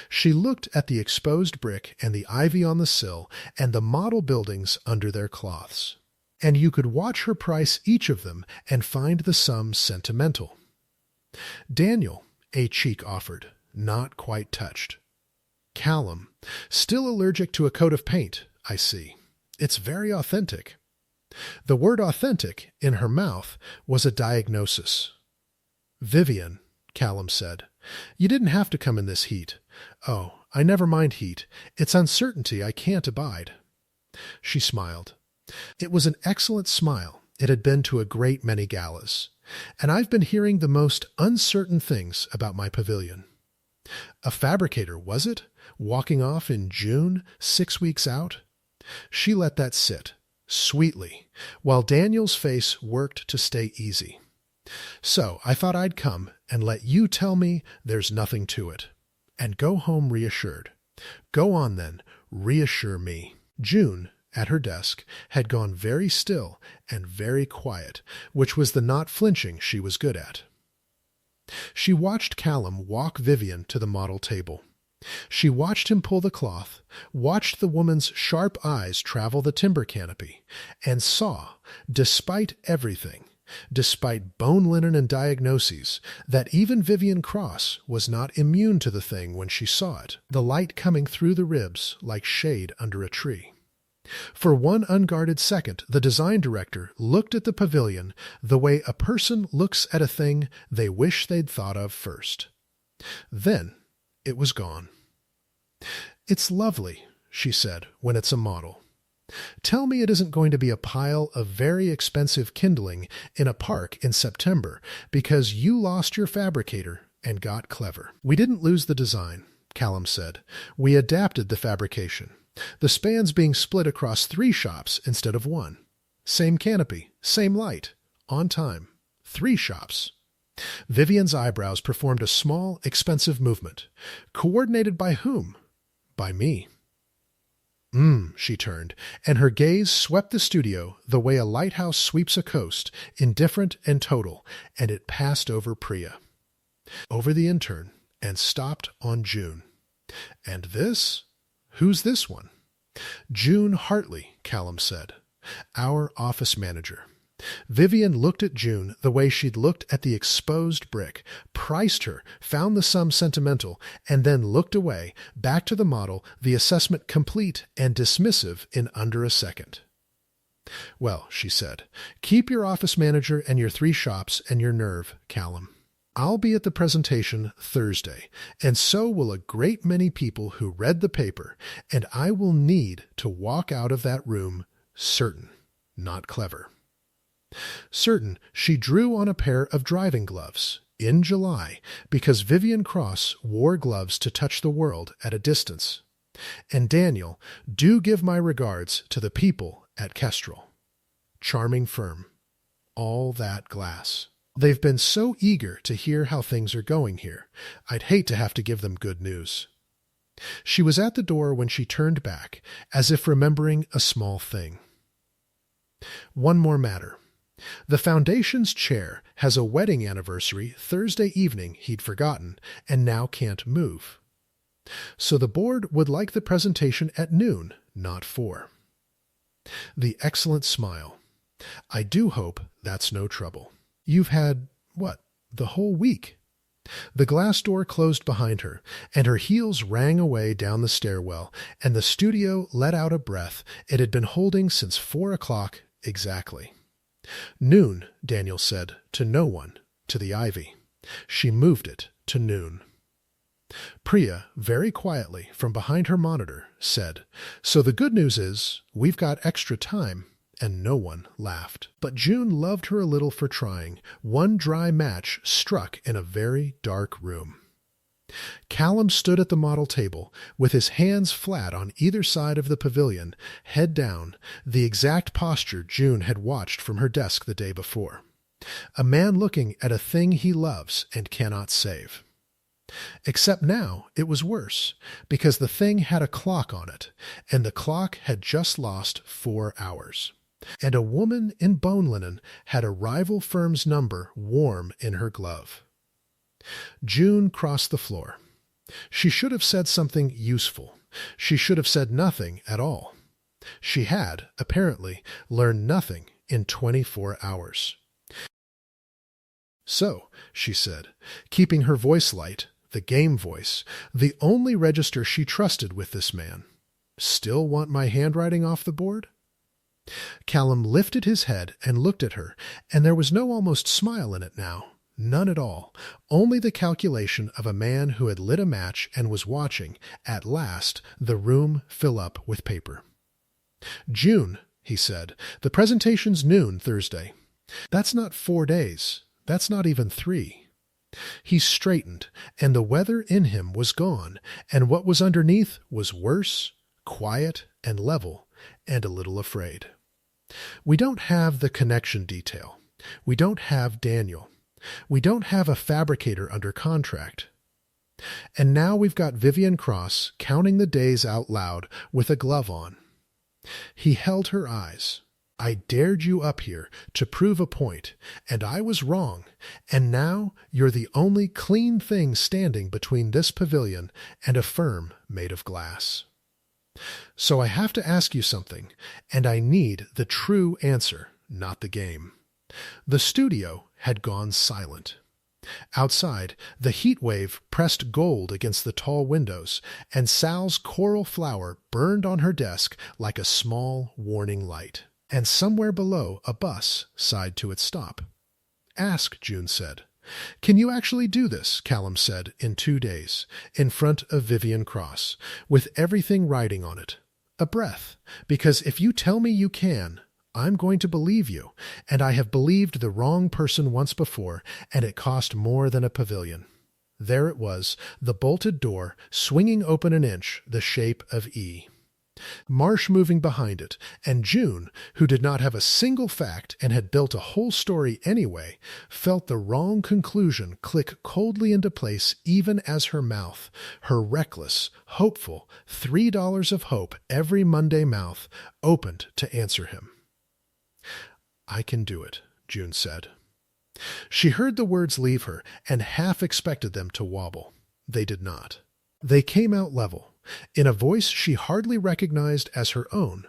She looked at the exposed brick and the ivy on the sill and the model buildings under their cloths, and you could watch her price each of them and find the sum sentimental. Daniel, a cheek offered, not quite touched. Callum, still allergic to a coat of paint, I see. It's very authentic. The word authentic, in her mouth, was a diagnosis. Vivian, Callum said, you didn't have to come in this heat. Oh, I never mind heat. It's uncertainty I can't abide. She smiled. It was an excellent smile. It had been to a great many galas. And I've been hearing the most uncertain things about my pavilion. A fabricator, was it? Walking off in June, 6 weeks out? She let that sit, sweetly, while Daniel's face worked to stay easy. So I thought I'd come and let you tell me there's nothing to it, and go home reassured. Go on then, reassure me. June, at her desk, had gone very still and very quiet, which was the not flinching she was good at. She watched Callum walk Vivian to the model table. She watched him pull the cloth, watched the woman's sharp eyes travel the timber canopy, and saw, despite everything, despite bone linen and diagnoses, that even Vivian Cross was not immune to the thing when she saw it, the light coming through the ribs like shade under a tree. For one unguarded second, the design director looked at the pavilion the way a person looks at a thing they wish they'd thought of first. Then it was gone. It's lovely, she said, when it's a model. Tell me it isn't going to be a pile of very expensive kindling in a park in September because you lost your fabricator and got clever. We didn't lose the design, Callum said. We adapted the fabrication. The spans being split across 3 shops instead of 1. Same canopy, same light, on time. 3 shops. Vivian's eyebrows performed a small, expensive movement. Coordinated by whom? By me. She turned, and her gaze swept the studio the way a lighthouse sweeps a coast, indifferent and total, and it passed over Priya, over the intern, and stopped on June. And this? Who's this one? June Hartley, Callum said. Our office manager. Vivian looked at June the way she'd looked at the exposed brick, priced her, found the sum sentimental, and then looked away, back to the model, the assessment complete and dismissive in under a second. Well, she said, keep your office manager and your 3 shops and your nerve, Callum. I'll be at the presentation Thursday, and so will a great many people who read the paper, and I will need to walk out of that room certain, not clever. Certain she drew on a pair of driving gloves in July because Vivian Cross wore gloves to touch the world at a distance. And Daniel, do give my regards to the people at Kestrel. Charming firm. All that glass. They've been so eager to hear how things are going here. I'd hate to have to give them good news. She was at the door when she turned back, as if remembering a small thing. One more matter. The Foundation's chair has a wedding anniversary Thursday evening he'd forgotten and now can't move. So the board would like the presentation at noon, not 4. The excellent smile. I do hope that's no trouble. You've had, the whole week? The glass door closed behind her, and her heels rang away down the stairwell, and the studio let out a breath it had been holding since 4 o'clock exactly. Noon, Daniel said, to no one, to the ivy. She moved it to noon. Priya, very quietly, from behind her monitor, said, So the good news is, we've got extra time. And no one laughed. But June loved her a little for trying. One dry match struck in a very dark room. Callum stood at the model table, with his hands flat on either side of the pavilion, head down, the exact posture June had watched from her desk the day before. A man looking at a thing he loves and cannot save. Except now it was worse, because the thing had a clock on it, and the clock had just lost 4 hours. And a woman in bone linen had a rival firm's number warm in her glove. June crossed the floor. She should have said something useful. She should have said nothing at all. She had, apparently, learned nothing in 24 hours. So, she said, keeping her voice light, the game voice, the only register she trusted with this man. Still want my handwriting off the board? Callum lifted his head and looked at her, and there was no almost smile in it now, none at all, only the calculation of a man who had lit a match and was watching, at last, the room fill up with paper. June, he said, the presentation's noon Thursday. That's not 4 days. That's not even 3. He straightened, and the weather in him was gone, and what was underneath was worse, quiet and level, and a little afraid. We don't have the connection detail. We don't have Daniel. We don't have a fabricator under contract. And now we've got Vivian Cross counting the days out loud with a glove on. He held her eyes. I dared you up here to prove a point, and I was wrong, and now you're the only clean thing standing between this pavilion and a firm made of glass. So I have to ask you something, and I need the true answer, not the game. The studio had gone silent. Outside, the heat wave pressed gold against the tall windows, and Sal's coral flower burned on her desk like a small warning light. And somewhere below a bus sighed to its stop. Ask, June said. Can you actually do this, Callum said, in 2 days, in front of Vivian Cross, with everything riding on it? A breath, because if you tell me you can, I'm going to believe you, and I have believed the wrong person once before, and it cost more than a pavilion. There it was, the bolted door, swinging open an inch, the shape of E. Marsh moving behind it, and June, who did not have a single fact and had built a whole story anyway, felt the wrong conclusion click coldly into place even as her mouth, her reckless, hopeful, $3 of hope every Monday mouth, opened to answer him. I can do it, June said. She heard the words leave her and half expected them to wobble. They did not. They came out level, in a voice she hardly recognized as her own,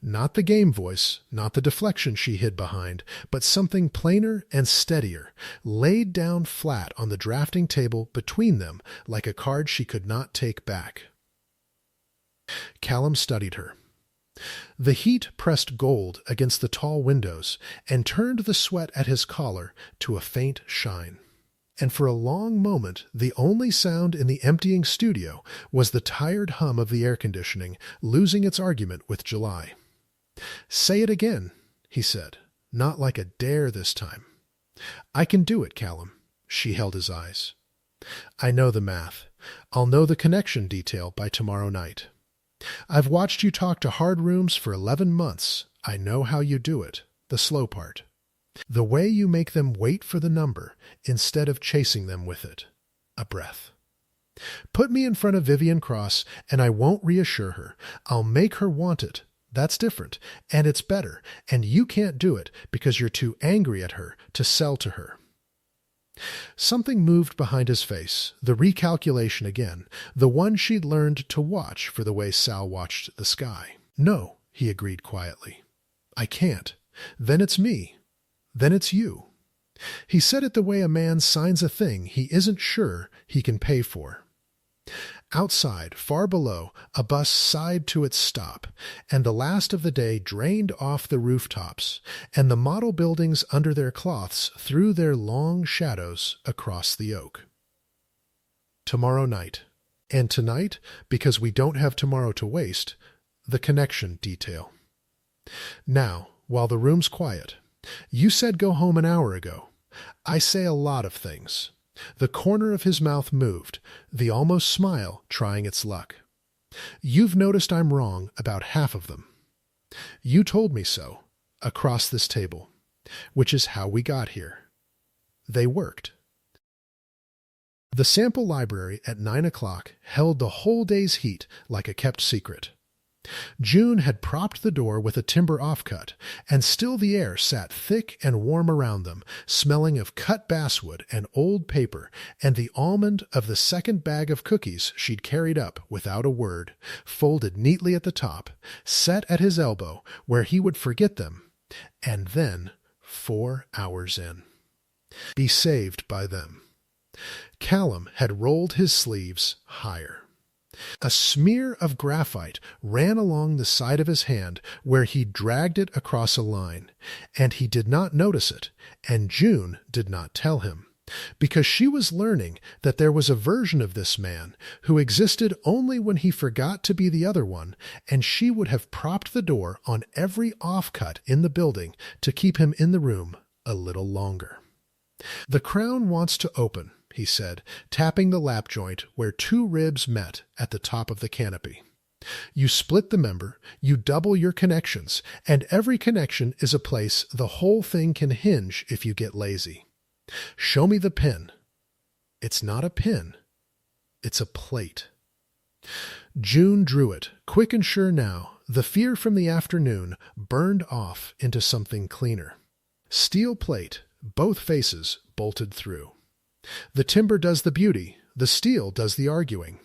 not the game voice, not the deflection she hid behind, but something plainer and steadier, laid down flat on the drafting table between them like a card she could not take back. Callum studied her. The heat pressed gold against the tall windows and turned the sweat at his collar to a faint shine. and for a long moment the only sound in the emptying studio was the tired hum of the air conditioning losing its argument with July. "Say it again," he said, not like a dare this time. "I can do it, Callum." She held his eyes. "I know the math. I'll know the connection detail by tomorrow night. I've watched you talk to hard rooms for 11 months. I know how you do it, the slow part. The way you make them wait for the number instead of chasing them with it. A breath. Put me in front of Vivian Cross and I won't reassure her. I'll make her want it. That's different, and it's better, and you can't do it because you're too angry at her to sell to her." Something moved behind his face, the recalculation again, the one she'd learned to watch for the way Sal watched the sky. "No," he agreed quietly. "I can't. Then it's me. Then it's you." He said it the way a man signs a thing he isn't sure he can pay for. Outside, far below, a bus sighed to its stop, and the last of the day drained off the rooftops, and the model buildings under their cloths threw their long shadows across the oak. Tomorrow night. And tonight, because we don't have tomorrow to waste, the connection detail. Now, while the room's quiet, you said go home an hour ago. I say a lot of things. The corner of his mouth moved, the almost smile trying its luck. You've noticed I'm wrong about half of them. You told me so, across this table, which is how we got here. They worked. The sample library at 9 o'clock held the whole day's heat like a kept secret. June had propped the door with a timber offcut, and still the air sat thick and warm around them, smelling of cut basswood and old paper and the almond of the second bag of cookies she'd carried up without a word, folded neatly at the top, set at his elbow where he would forget them, and then 4 hours in. Be saved by them. Callum had rolled his sleeves higher. A smear of graphite ran along the side of his hand where he dragged it across a line, and he did not notice it, and June did not tell him, because she was learning that there was a version of this man who existed only when he forgot to be the other one, and she would have propped the door on every offcut in the building to keep him in the room a little longer. "The crown wants to open," he said, tapping the lap joint where 2 ribs met at the top of the canopy. "You split the member, you double your connections, and every connection is a place the whole thing can hinge if you get lazy. Show me the pin." "It's not a pin. It's a plate." June drew it, quick and sure now. The fear from the afternoon burned off into something cleaner. Steel plate, both faces bolted through. The timber does the beauty, the steel does the arguing.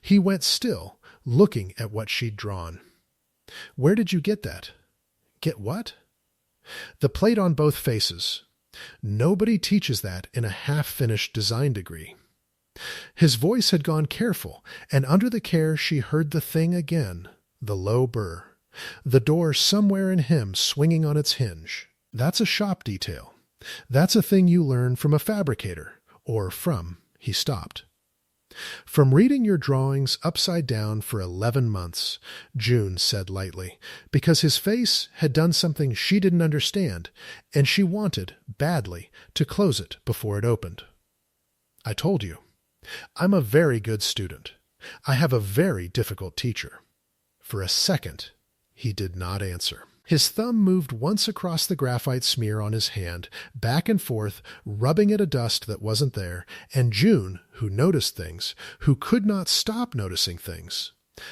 He went still, looking at what she'd drawn. "Where did you get that?" "Get what?" "The plate on both faces. Nobody teaches that in a half-finished design degree." His voice had gone careful, and under the care she heard the thing again, the low burr. The door somewhere in him swinging on its hinge. "That's a shop detail. That's a thing you learn from a fabricator, or from," he stopped. "From reading your drawings upside down for 11 months, June said lightly, because his face had done something she didn't understand, and she wanted, badly, to close it before it opened. "I told you. I'm a very good student. I have a very difficult teacher." For a second, he did not answer. His thumb moved once across the graphite smear on his hand, back and forth, rubbing at a dust that wasn't there, and June, who noticed things, who could not stop noticing things,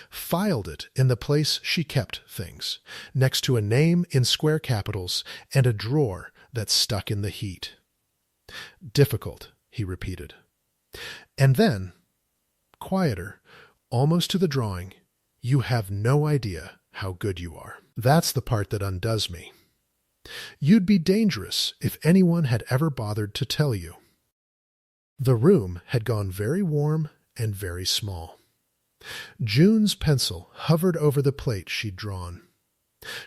filed it in the place she kept things, next to a name in square capitals and a drawer that stuck in the heat. "Difficult," he repeated. And then, quieter, almost to the drawing, "You have no idea how good you are. That's the part that undoes me. You'd be dangerous if anyone had ever bothered to tell you." The room had gone very warm and very small. June's pencil hovered over the plate she'd drawn.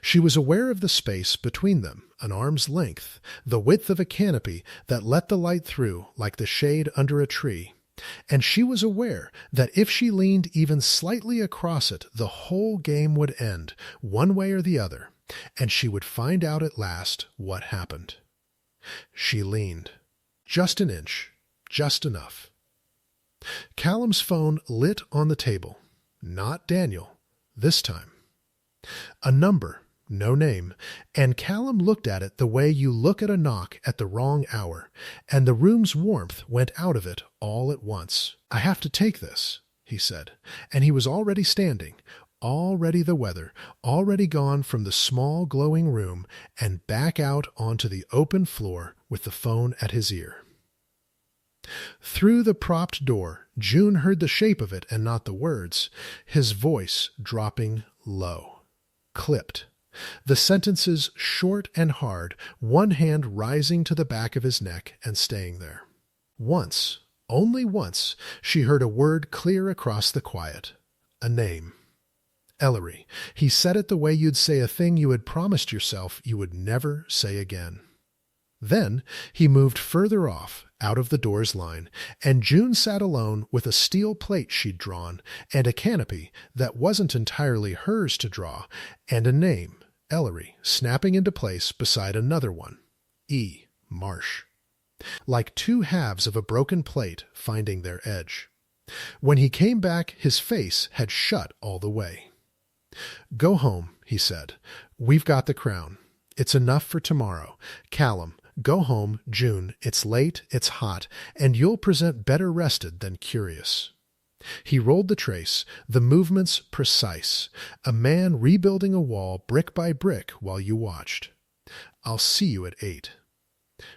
She was aware of the space between them, an arm's length, the width of a canopy that let the light through like the shade under a tree, and she was aware that if she leaned even slightly across it, the whole game would end, one way or the other, and she would find out at last what happened. She leaned. Just an inch. Just enough. Callum's phone lit on the table. Not Daniel. This time. A number, no name, and Callum looked at it the way you look at a knock at the wrong hour, and the room's warmth went out of it all at once. "I have to take this," he said, and he was already standing, already the weather, already gone from the small glowing room and back out onto the open floor with the phone at his ear. Through the propped door, June heard the shape of it and not the words, his voice dropping low, clipped, the sentences short and hard, one hand rising to the back of his neck and staying there. Once, only once, she heard a word clear across the quiet, a name. Ellery. He said it the way you'd say a thing you had promised yourself you would never say again. Then he moved further off, out of the door's line, and June sat alone with a steel plate she'd drawn, and a canopy that wasn't entirely hers to draw, and a name, Ellery, snapping into place beside another one, E. Marsh. Like two halves of a broken plate finding their edge. When he came back, his face had shut all the way. "Go home," he said. "We've got the crown. It's enough for tomorrow. Callum, go home, June. It's late, it's hot, and you'll present better rested than curious." He rolled the trace, the movements precise, a man rebuilding a wall brick by brick while you watched. "I'll see you at 8.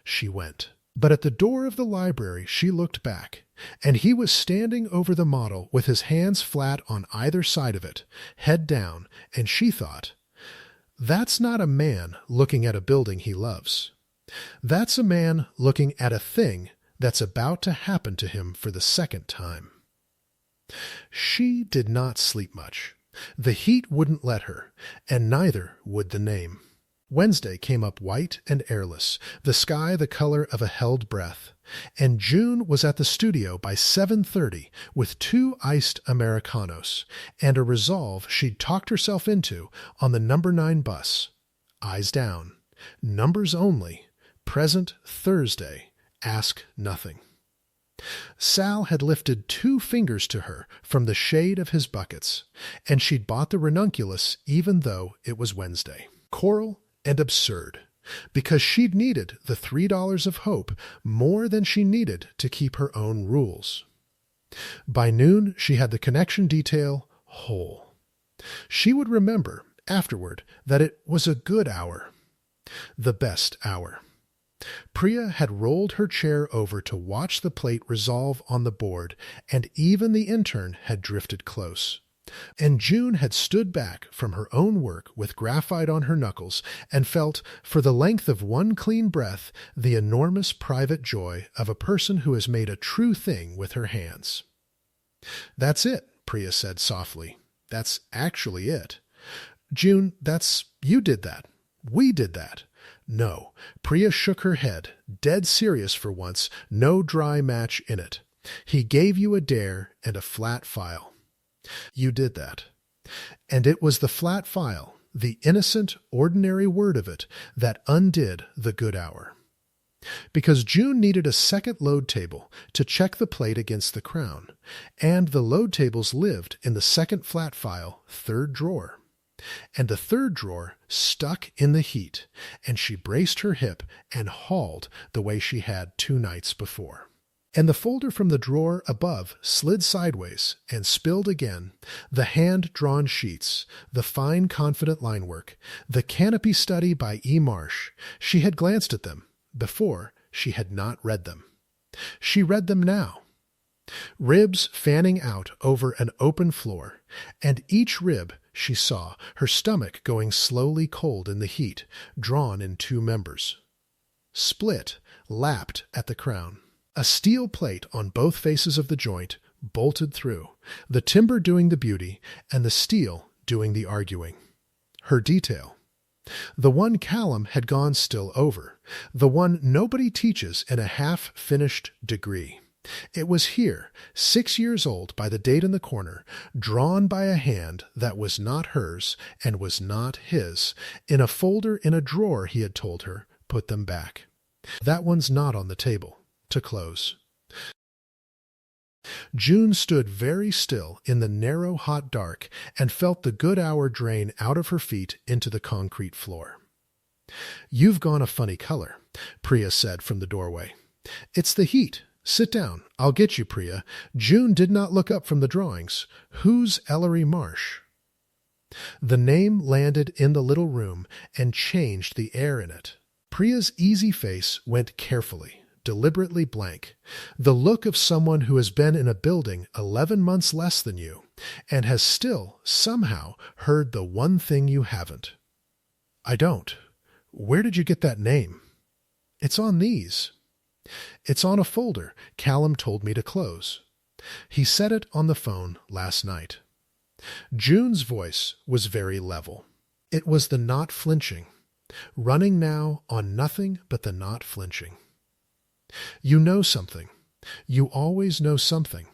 She went. But at the door of the library she looked back, and he was standing over the model with his hands flat on either side of it, head down, and she thought, that's not a man looking at a building he loves. That's a man looking at a thing that's about to happen to him for the second time. She did not sleep much. The heat wouldn't let her, and neither would the name. Wednesday came up white and airless, the sky the color of a held breath, and June was at the studio by 7:30 with 2 iced Americanos and a resolve she'd talked herself into on the number 9 bus. Eyes down. Numbers only. Present Thursday. Ask nothing. Sal had lifted 2 fingers to her from the shade of his buckets, and she'd bought the ranunculus even though it was Wednesday. Choral and absurd, because she'd needed the $3 of hope more than she needed to keep her own rules. By noon she had the connection detail whole. She would remember, afterward, that it was a good hour. The best hour. Priya had rolled her chair over to watch the plate resolve on the board, and even the intern had drifted close. And June had stood back from her own work with graphite on her knuckles and felt, for the length of one clean breath, the enormous private joy of a person who has made a true thing with her hands. "That's it," Priya said softly. "That's actually it. June, you did that. We did that." No, Priya shook her head, dead serious for once, no dry match in it. "He gave you a dare and a flat file. You did that. And it was the flat file, the innocent, ordinary word of it, that undid the good hour. Because June needed a second load table to check the plate against the crown, and the load tables lived in the second flat file, 3rd drawer. And the 3rd drawer stuck in the heat, and she braced her hip and hauled the way she had 2 nights before. And the folder from the drawer above slid sideways and spilled again, the hand-drawn sheets, the fine confident line work, the canopy study by E. Marsh. She had glanced at them. Before, she had not read them. She read them now. Ribs fanning out over an open floor, and each rib she saw, her stomach going slowly cold in the heat, drawn in 2 members. Split, lapped at the crown. A steel plate on both faces of the joint, bolted through, the timber doing the beauty, and the steel doing the arguing. her detail. The one Callum had gone still over, the one nobody teaches in a half-finished degree. It was here, 6 years old by the date in the corner, drawn by a hand that was not hers and was not his, in a folder in a drawer he had told her, put them back. That one's not on the table. To close. June stood very still in the narrow hot dark and felt the good hour drain out of her feet into the concrete floor. "You've gone a funny color," Priya said from the doorway. "It's the heat. Sit down. I'll get you, Priya." June did not look up from the drawings. "Who's Ellery Marsh?" The name landed in the little room and changed the air in it. Priya's easy face went carefully, deliberately blank, the look of someone who has been in a building 11 months less than you, and has still, somehow, heard the one thing you haven't. "I don't. Where did you get that name?" "It's on these." "It's on a folder Callum told me to close. He said it on the phone last night." June's voice was very level. It was the not flinching, running now on nothing but the not flinching. "You know something. You always know something.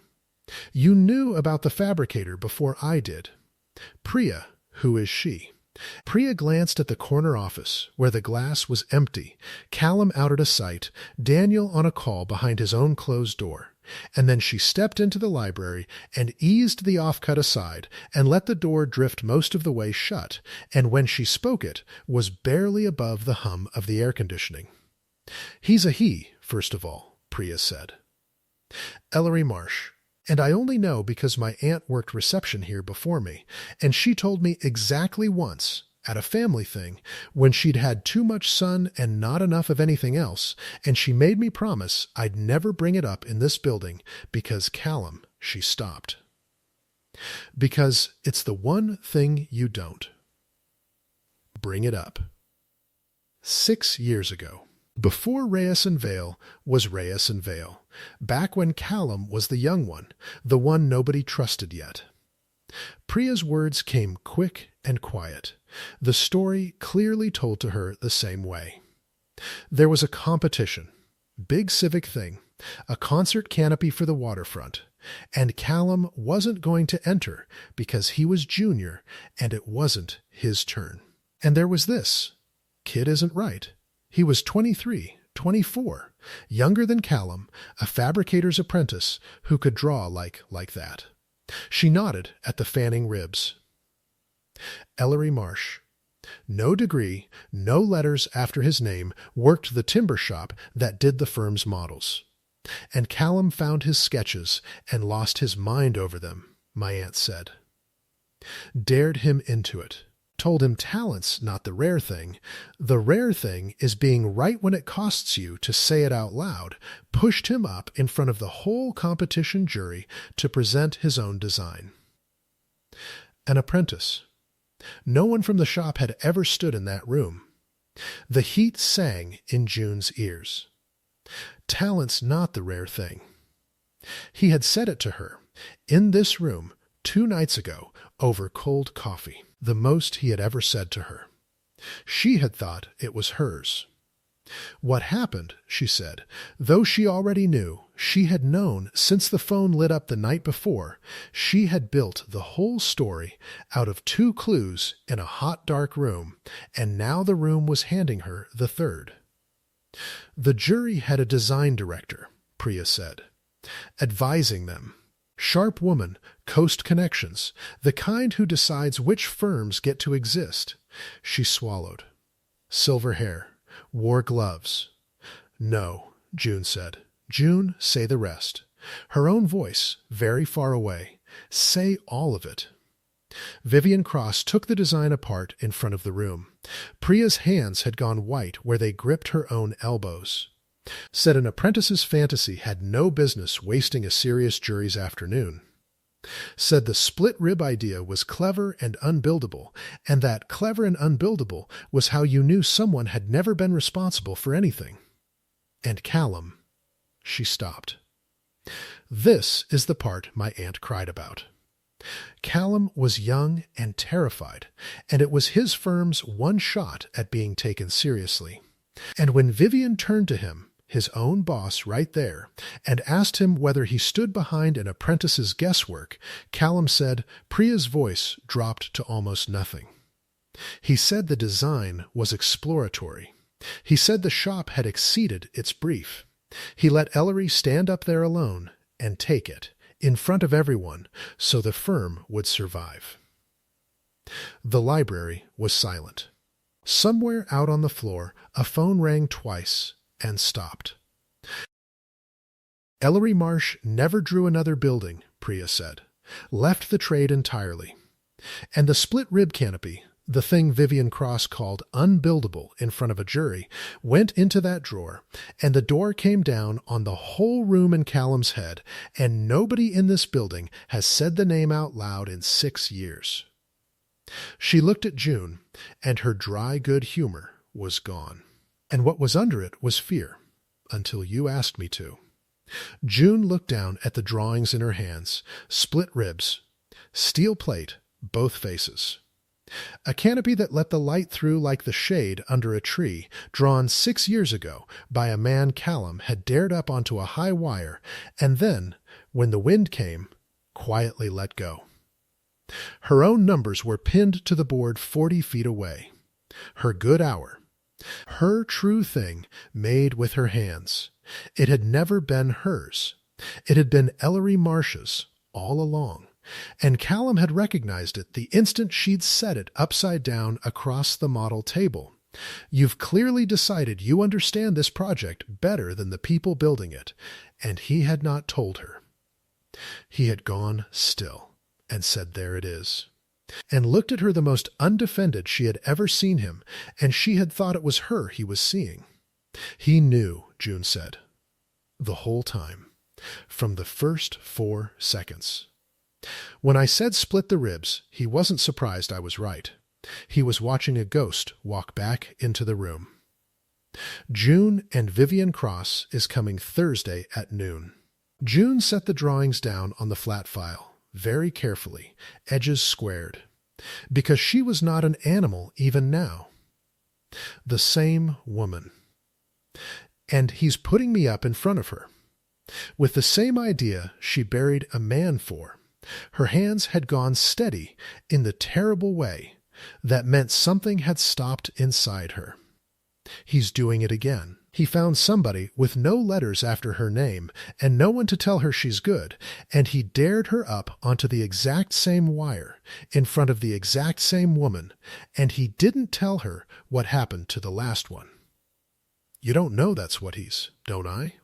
You knew about the fabricator before I did. Priya, who is she?" Priya glanced at the corner office, where the glass was empty, Callum out of sight, Daniel on a call behind his own closed door, and then she stepped into the library and eased the offcut aside and let the door drift most of the way shut, and when she spoke it, was barely above the hum of the air conditioning. "He's a he, first of all," Priya said. "Ellery Marsh. And I only know because my aunt worked reception here before me, and she told me exactly once, at a family thing, when she'd had too much sun and not enough of anything else, and she made me promise I'd never bring it up in this building because Callum," she stopped. "Because it's the one thing you don't. Bring it up." 6 years ago. Before Reyes and Vale was Reyes and Vale, back when Callum was the young the one nobody trusted yet. Priya's words came quick and quiet, the story clearly told to her the same way. There was a competition, big civic thing, a concert canopy for the waterfront, and Callum wasn't going to enter because he was junior and it wasn't his turn. And there was this. Kid isn't right. He was 23, 24, younger than Callum, a fabricator's apprentice who could draw like that. She nodded at the fanning ribs. Ellery Marsh. No degree, no letters after his name, worked the timber shop that did the firm's models. And Callum found his sketches and lost his mind over them, my aunt said. Dared him into it. Told him talent's not the rare thing. The rare thing is being right when it costs you to say it out loud, pushed him up in front of the whole competition jury to present his own design. An apprentice. No one from the shop had ever stood in that room. The heat sang in June's ears. Talent's not the rare thing. He had said it to her, in this room, 2 nights ago, over cold coffee. The most he had ever said to her. She had thought it was hers. What happened, she said, though she already knew, she had known since the phone lit up the night before, she had built the whole story out of 2 clues in a hot, dark room, and now the room was handing her the 3rd. The jury had a design director, Priya said, advising them. Sharp woman, Coast connections, the kind who decides which firms get to exist. She swallowed. Silver hair, wore gloves. No, June said. June, say the rest. Her own voice, very far away. Say all of it. Vivian Cross took the design apart in front of the room. Priya's hands had gone white where they gripped her own elbows. Said an apprentice's fantasy had no business wasting a serious jury's afternoon. Said the split rib idea was clever and unbuildable, and that clever and unbuildable was how you knew someone had never been responsible for anything. And Callum. She stopped. This is the part my aunt cried about. Callum was young and terrified, and it was his firm's one shot at being taken seriously. And when Vivian turned to him, his own boss right there, and asked him whether he stood behind an apprentice's guesswork, Callum said Priya's voice dropped to almost nothing. He said the design was exploratory. He said the shop had exceeded its brief. He let Ellery stand up there alone and take it, in front of everyone, so the firm would survive. The library was silent. Somewhere out on the floor, a phone rang twice and stopped. Ellery Marsh never drew another building, Priya said. Left the trade entirely. And the split rib canopy, the thing Vivian Cross called unbuildable in front of a jury, went into that drawer, and the door came down on the whole room in Callum's head, and nobody in this building has said the name out loud in 6 years. She looked at June, and her dry good humor was gone. And what was under it was fear, until you asked me to. June looked down at the drawings in her hands, split ribs, steel plate, both faces. A canopy that let the light through like the shade under a tree, drawn 6 years ago by a man Callum had dared up onto a high wire, and then, when the wind came, quietly let go. Her own numbers were pinned to the board 40 feet away. Her good hour. Her true thing made with her hands. It had never been hers. It had been Ellery Marsh's all along, and Callum had recognized it the instant she'd set it upside down across the model table. You've clearly decided you understand this project better than the people building it, and he had not told her. He had gone still and said, "There it is," and looked at her the most undefended she had ever seen him, and she had thought it was her he was seeing. He knew, June said, the whole time, from the first 4 seconds. When I said split the ribs, he wasn't surprised I was right. He was watching a ghost walk back into the room. June and Vivian Cross is coming Thursday at noon. June set the drawings down on the flat file, very carefully, edges squared, because she was not an animal even now. The same woman. And he's putting me up in front of her. With the same idea she buried a man for. Her hands had gone steady in the terrible way that meant something had stopped inside her. He's doing it again. He found somebody with no letters after her name and no one to tell her she's good, and he dared her up onto the exact same wire in front of the exact same woman, and he didn't tell her what happened to the last one. You don't know that's what he's, don't I?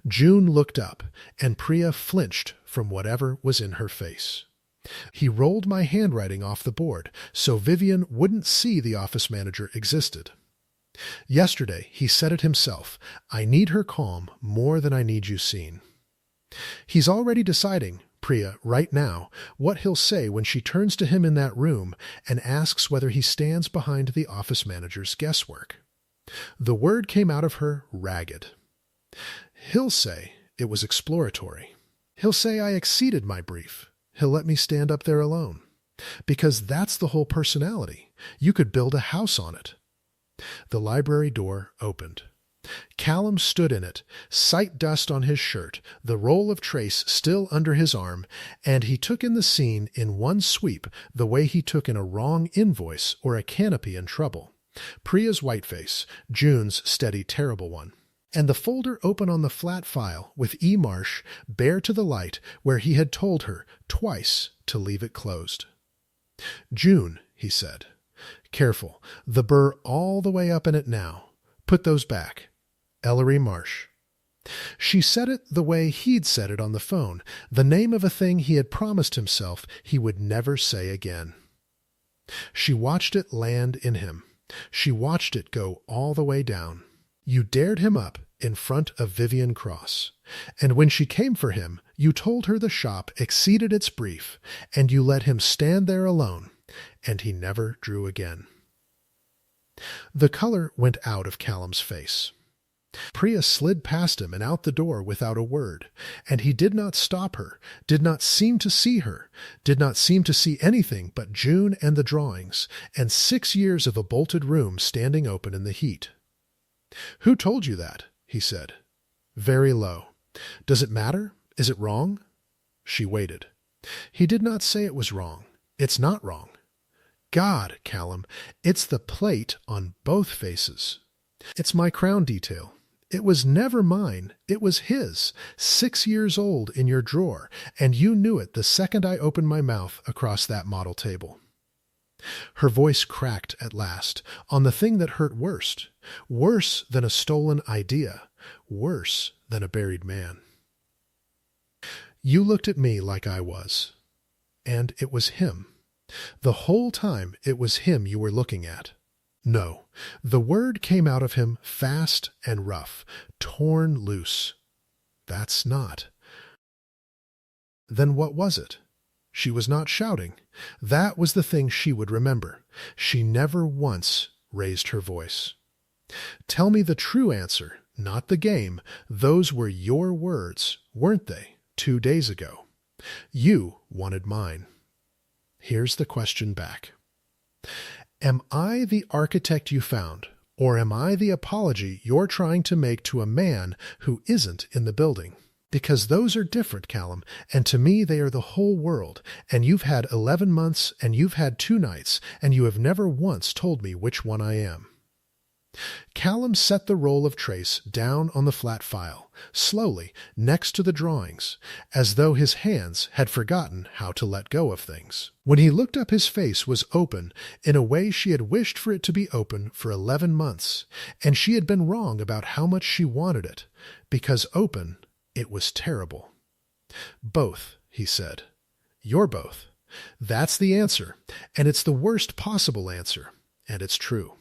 June looked up, and Priya flinched from whatever was in her face. He rolled my handwriting off the board so Vivian wouldn't see the office manager existed. Yesterday, he said it himself, I need her calm more than I need you seen. He's already deciding, Priya, right now, what he'll say when she turns to him in that room and asks whether he stands behind the office manager's guesswork. The word came out of her ragged. He'll say it was exploratory. He'll say I exceeded my brief. He'll let me stand up there alone. Because that's the whole personality. You could build a house on it. The library door opened. Callum stood in it, sight dust on his shirt, the roll of trace still under his arm, and he took in the scene in one sweep the way he took in a wrong invoice or a canopy in trouble. Priya's white face, June's steady terrible one, and the folder open on the flat file with E. Marsh bare to the light where he had told her twice to leave it closed. June, he said. Careful, the burr all the way up in it now. Put those back. Ellery Marsh. She said it the way he'd said it on the phone, the name of a thing he had promised himself he would never say again. She watched it land in him. She watched it go all the way down. You dared him up in front of Vivian Cross, and when she came for him, you told her the shop exceeded its brief, and you let him stand there alone, and he never drew again. The color went out of Callum's face. Priya slid past him and out the door without a word, and he did not stop her, did not seem to see her, did not seem to see anything but June and the drawings, and 6 years of a bolted room standing open in the heat. "Who told you that?" he said. Very low. "Does it matter? Is it wrong?" She waited. He did not say it was wrong. "It's not wrong." "God, Callum, it's the plate on both faces." "It's my crown detail. It was never mine. It was his, 6 years old in your drawer, and you knew it the second I opened my mouth across that model table." Her voice cracked at last, on the thing that hurt worst than a stolen idea, worse than a buried man. "You looked at me like I was. And it was him. The whole time it was him you were looking at. No, the word came out of him fast and rough, torn loose. That's not." Then what was it? She was not shouting. That was the thing she would remember. She never once raised her voice. "Tell me the true answer, not the game. Those were your words, weren't they, 2 days ago? You wanted mine." Here's the question back. Am I the architect you found, or am I the apology you're trying to make to a man who isn't in the building? Because those are different, Callum, and to me they are the whole world, and you've had 11 months, and you've had 2 nights, and you have never once told me which one I am. Callum set the roll of trace down on the flat file, slowly, next to the drawings, as though his hands had forgotten how to let go of things. When he looked up, his face was open in a way she had wished for it to be open for 11 months, and she had been wrong about how much she wanted it, because open, it was terrible. "Both," he said. "You're both. That's the answer, and it's the worst possible answer, and it's true."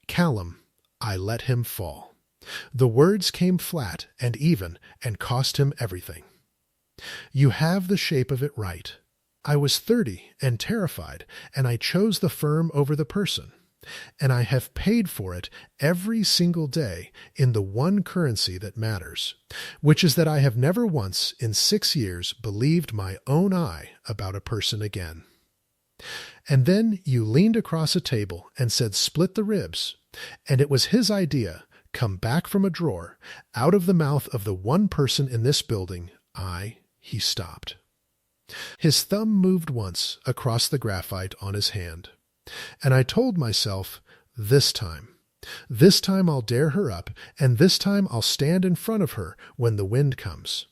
"Callum, I let him fall." The words came flat and even and cost him everything. "You have the shape of it right. I was 30 and terrified, and I chose the firm over the person. And I have paid for it every single day in the one currency that matters, which is that I have never once in 6 years believed my own eye about a person again." And then you leaned across a table and said, "Split the ribs," and it was his idea, come back from a drawer, out of the mouth of the one person in this building. He stopped. His thumb moved once across the graphite on his hand. And I told myself, this time I'll dare her up, and this time I'll stand in front of her when the wind comes.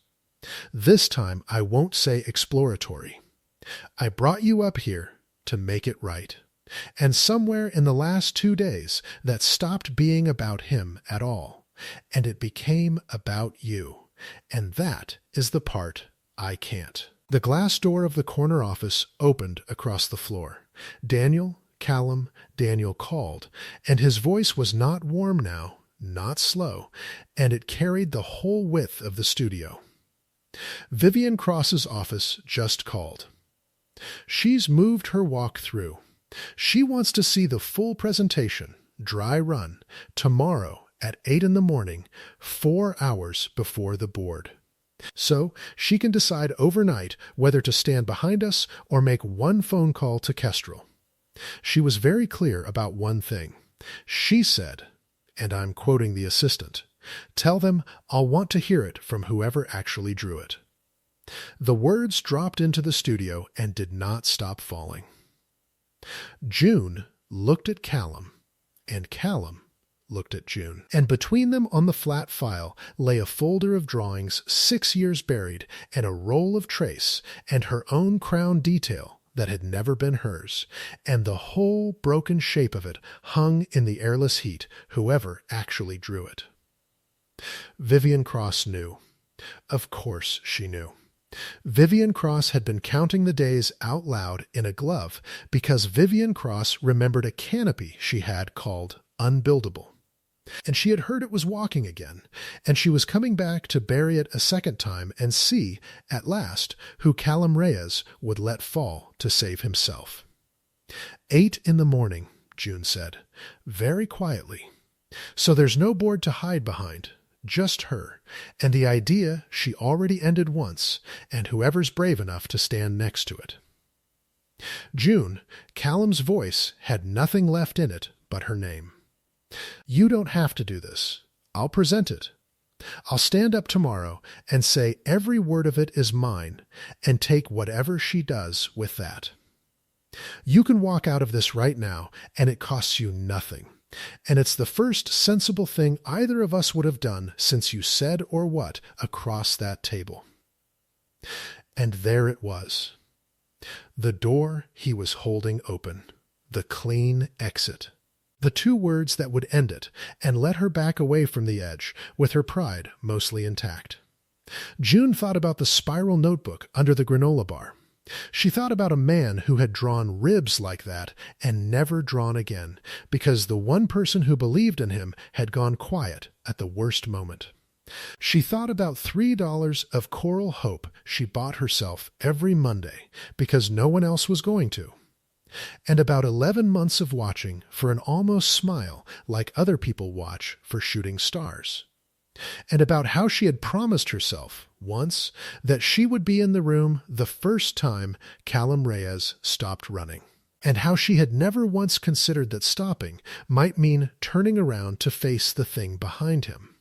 This time I won't say exploratory. I brought you up here to make it right. And somewhere in the last 2 days that stopped being about him at all, and it became about you. And that is the part I can't. The glass door of the corner office opened across the floor. "Daniel, Callum," Daniel called, and his voice was not warm now, not slow, and it carried the whole width of the studio. Vivian Cross's office just called. "She's moved her walk through. She wants to see the full presentation, dry run, tomorrow at 8 in the morning, 4 hours before the board. So she can decide overnight whether to stand behind us or make one phone call to Kestrel. She was very clear about one thing. She said, and I'm quoting the assistant, 'Tell them I'll want to hear it from whoever actually drew it.'" The words dropped into the studio and did not stop falling. June looked at Callum, and Callum looked at June. And between them on the flat file lay a folder of drawings 6 years buried, and a roll of trace, and her own crown detail that had never been hers, and the whole broken shape of it hung in the airless heat, whoever actually drew it. Vivian Cross knew. Of course she knew. Vivian Cross had been counting the days out loud in a glove because Vivian Cross remembered a canopy she had called Unbuildable. And she had heard it was walking again, and she was coming back to bury it a second time and see, at last, who Callum Reyes would let fall to save himself. 8 in the morning, June said, very quietly. So there's no board to hide behind, just her, and the idea she already ended once, and whoever's brave enough to stand next to it. June, Callum's voice had nothing left in it but her name. You don't have to do this. I'll present it. I'll stand up tomorrow and say every word of it is mine, and take whatever she does with that. You can walk out of this right now, and it costs you nothing. And it's the first sensible thing either of us would have done since you said or what across that table. And there it was. The door he was holding open. The clean exit. The two words that would end it and let her back away from the edge with her pride mostly intact. June thought about the spiral notebook under the granola bar. She thought about a man who had drawn ribs like that and never drawn again, because the one person who believed in him had gone quiet at the worst moment. She thought about $3 of coral hope she bought herself every Monday because no one else was going to, and about 11 months of watching for an almost smile like other people watch for shooting stars, and about how she had promised herself once that she would be in the room the first time Callum Reyes stopped running, and how she had never once considered that stopping might mean turning around to face the thing behind him.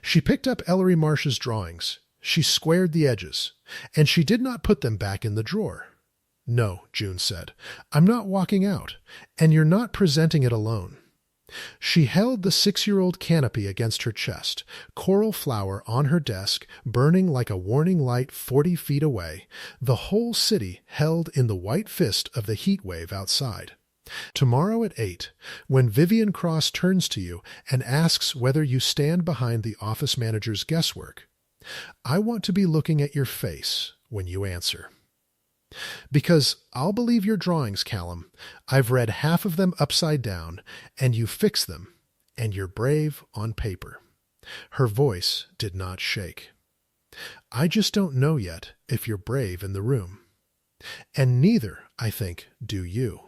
She picked up Ellery Marsh's drawings. She squared the edges, and she did not put them back in the drawer. No, June said, I'm not walking out, and you're not presenting it alone. She held the 6-year-old canopy against her chest, coral flower on her desk, burning like a warning light 40 feet away, the whole city held in the white fist of the heat wave outside. Tomorrow at 8, when Vivian Cross turns to you and asks whether you stand behind the office manager's guesswork, I want to be looking at your face when you answer. Because I'll believe your drawings, Callum. I've read half of them upside down, and you fix them, and you're brave on paper. Her voice did not shake. I just don't know yet if you're brave in the room. And neither, I think, do you.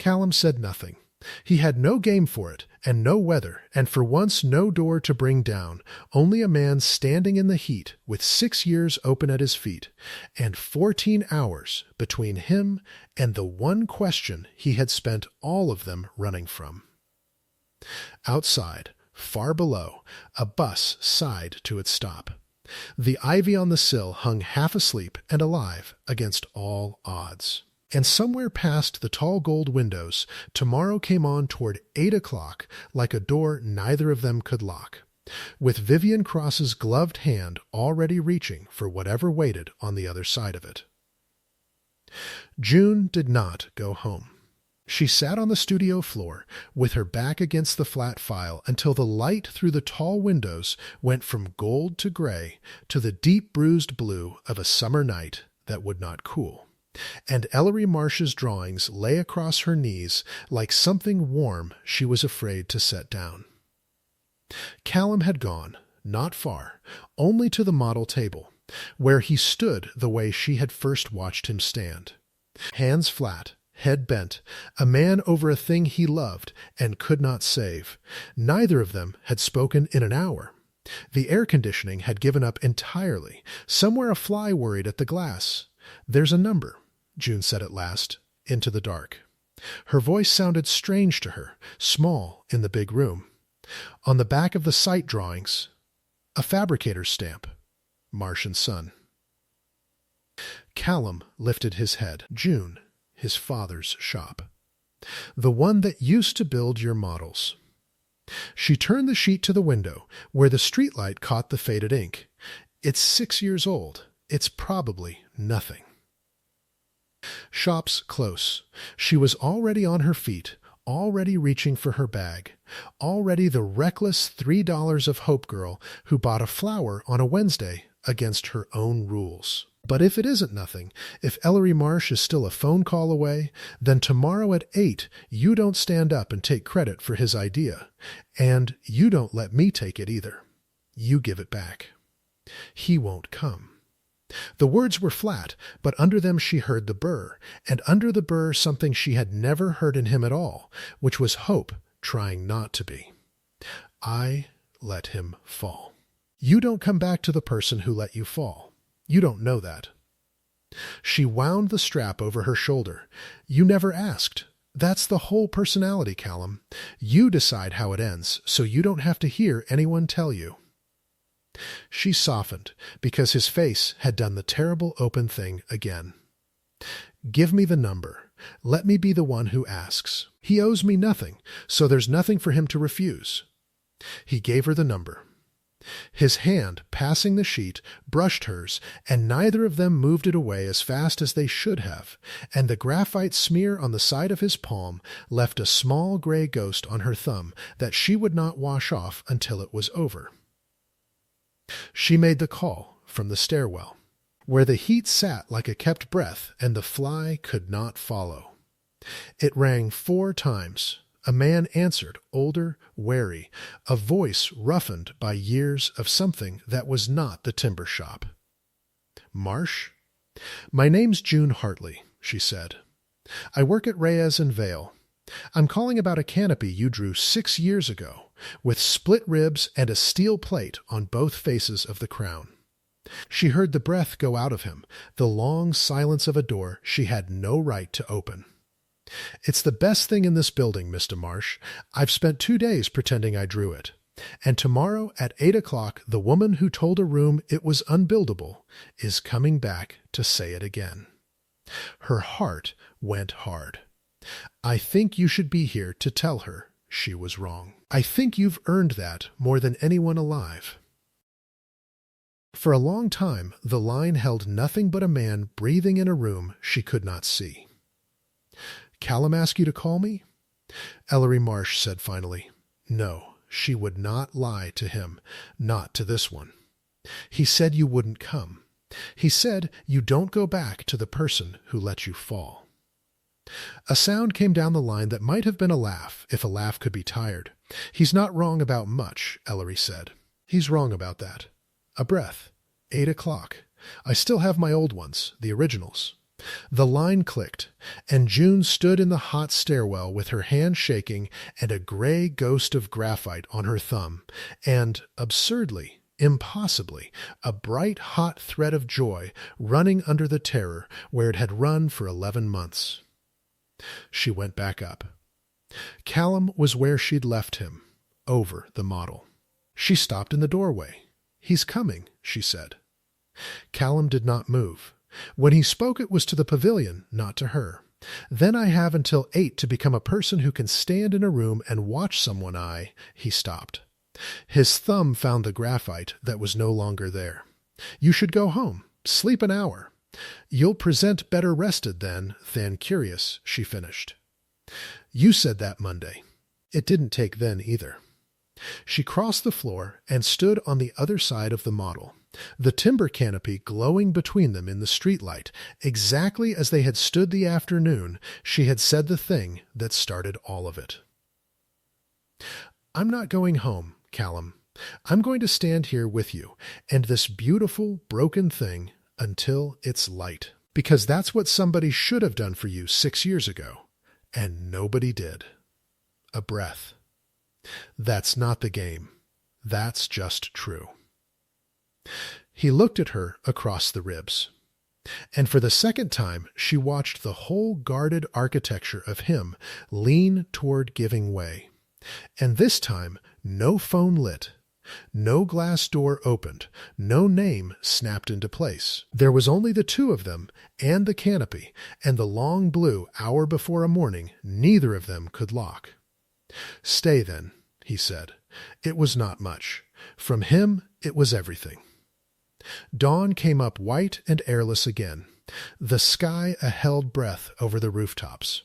Callum said nothing. He had no game for it, and no weather, and for once no door to bring down, only a man standing in the heat with 6 years open at his feet, and 14 hours between him and the one question he had spent all of them running from. Outside, far below, a bus sighed to its stop. The ivy on the sill hung half asleep and alive against all odds. And somewhere past the tall gold windows, tomorrow came on toward 8 o'clock like a door neither of them could lock, with Vivian Cross's gloved hand already reaching for whatever waited on the other side of it. June did not go home. She sat on the studio floor with her back against the flat file until the light through the tall windows went from gold to gray to the deep bruised blue of a summer night that would not cool. And Ellery Marsh's drawings lay across her knees like something warm she was afraid to set down. Callum had gone, not far, only to the model table, where he stood the way she had first watched him stand. Hands flat, head bent, a man over a thing he loved and could not save. Neither of them had spoken in an hour. The air conditioning had given up entirely. Somewhere a fly worried at the glass. There's a number, June said at last, into the dark. Her voice sounded strange to her, small in the big room. On the back of the site drawings, a fabricator's stamp, Marsh and Son. Callum lifted his head. June, his father's shop. The one that used to build your models. She turned the sheet to the window, where the streetlight caught the faded ink. It's 6 years old. It's probably nothing. Shop's close. She was already on her feet, already reaching for her bag, already the reckless $3 of Hope girl who bought a flower on a Wednesday against her own rules. But if it isn't nothing, if Ellery Marsh is still a phone call away, then tomorrow at 8 you don't stand up and take credit for his idea, and you don't let me take it either. You give it back. He won't come. The words were flat, but under them she heard the burr, and under the burr something she had never heard in him at all, which was hope trying not to be. I let him fall. You don't come back to the person who let you fall. You don't know that. She wound the strap over her shoulder. You never asked. That's the whole personality, Callum. You decide how it ends, so you don't have to hear anyone tell you. She softened, because his face had done the terrible open thing again. Give me the number. Let me be the one who asks. He owes me nothing, so there's nothing for him to refuse. He gave her the number. His hand, passing the sheet, brushed hers, and neither of them moved it away as fast as they should have, and the graphite smear on the side of his palm left a small gray ghost on her thumb that she would not wash off until it was over. She made the call from the stairwell, where the heat sat like a kept breath and the fly could not follow. It rang 4 times. A man answered, older, wary, a voice roughened by years of something that was not the timber shop. Marsh? My name's June Hartley, she said. I work at Reyes and Vale. I'm calling about a canopy you drew 6 years ago, with split ribs and a steel plate on both faces of the crown. She heard the breath go out of him, the long silence of a door she had no right to open. It's the best thing in this building, Mr. Marsh. I've spent 2 days pretending I drew it. And tomorrow at 8 o'clock, the woman who told a room it was unbuildable is coming back to say it again. Her heart went hard. I think you should be here to tell her she was wrong. I think you've earned that more than anyone alive. For a long time, the line held nothing but a man breathing in a room she could not see. Callum asked you to call me? Ellery Marsh said finally. No, she would not lie to him, not to this one. He said you wouldn't come. He said you don't go back to the person who let you fall. A sound came down the line that might have been a laugh, if a laugh could be tired. He's not wrong about much, Ellery said. He's wrong about that. A breath. 8 o'clock. I still have my old ones, the originals. The line clicked, and June stood in the hot stairwell with her hand shaking and a gray ghost of graphite on her thumb, and, absurdly, impossibly, a bright hot thread of joy running under the terror where it had run for 11 months. She went back up. Callum was where she'd left him, over the model. She stopped in the doorway. He's coming, she said. Callum did not move. When he spoke, it was to the pavilion, not to her. Then I have until 8 to become a person who can stand in a room and watch someone he stopped. His thumb found the graphite that was no longer there. You should go home, sleep an hour. You'll present better rested then than curious, she finished. You said that Monday. It didn't take then either. She crossed the floor and stood on the other side of the model, the timber canopy glowing between them in the streetlight, exactly as they had stood the afternoon she had said the thing that started all of it. I'm not going home, Callum. I'm going to stand here with you, and this beautiful, broken thing, until it's light. Because that's what somebody should have done for you 6 years ago, and nobody did. A breath. That's not the game. That's just true. He looked at her across the ribs. And for the second time, she watched the whole guarded architecture of him lean toward giving way. And this time, no phone lit. No glass door opened. No name snapped into place. There was only the two of them and the canopy, and the long blue hour before a morning neither of them could lock. Stay then, he said. It was not much. From him it was everything. Dawn came up white and airless again, the sky a held breath over the rooftops.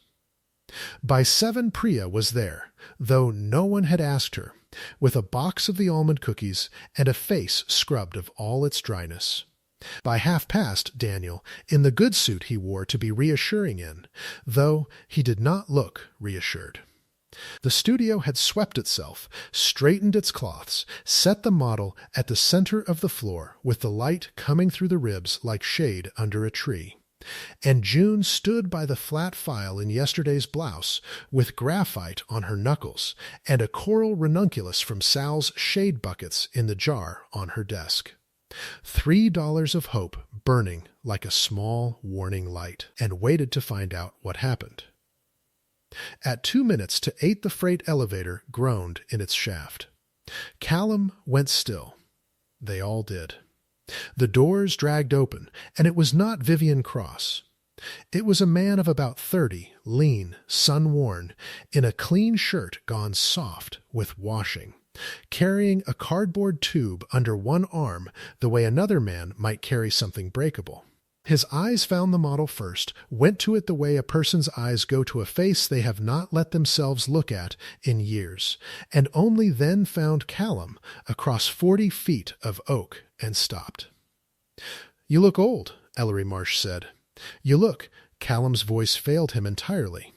By 7 Priya was there, though no one had asked her, with a box of the almond cookies and a face scrubbed of all its dryness. By 1:30, Daniel, in the good suit he wore to be reassuring in, though he did not look reassured. The studio had swept itself, straightened its cloths, set the model at the center of the floor with the light coming through the ribs like shade under a tree. And June stood by the flat file in yesterday's blouse, with graphite on her knuckles and a coral ranunculus from Sal's shade buckets in the jar on her desk. $3 of hope burning like a small warning light, and waited to find out what happened. At 2 minutes to 8, the freight elevator groaned in its shaft. Callum went still. They all did. The doors dragged open, and it was not Vivian Cross. It was a man of about 30, lean, sun-worn, in a clean shirt gone soft with washing, carrying a cardboard tube under one arm the way another man might carry something breakable. His eyes found the model first, went to it the way a person's eyes go to a face they have not let themselves look at in years, and only then found Callum across 40 feet of oak and stopped. "You look old," Ellery Marsh said. "You look—" Callum's voice failed him entirely.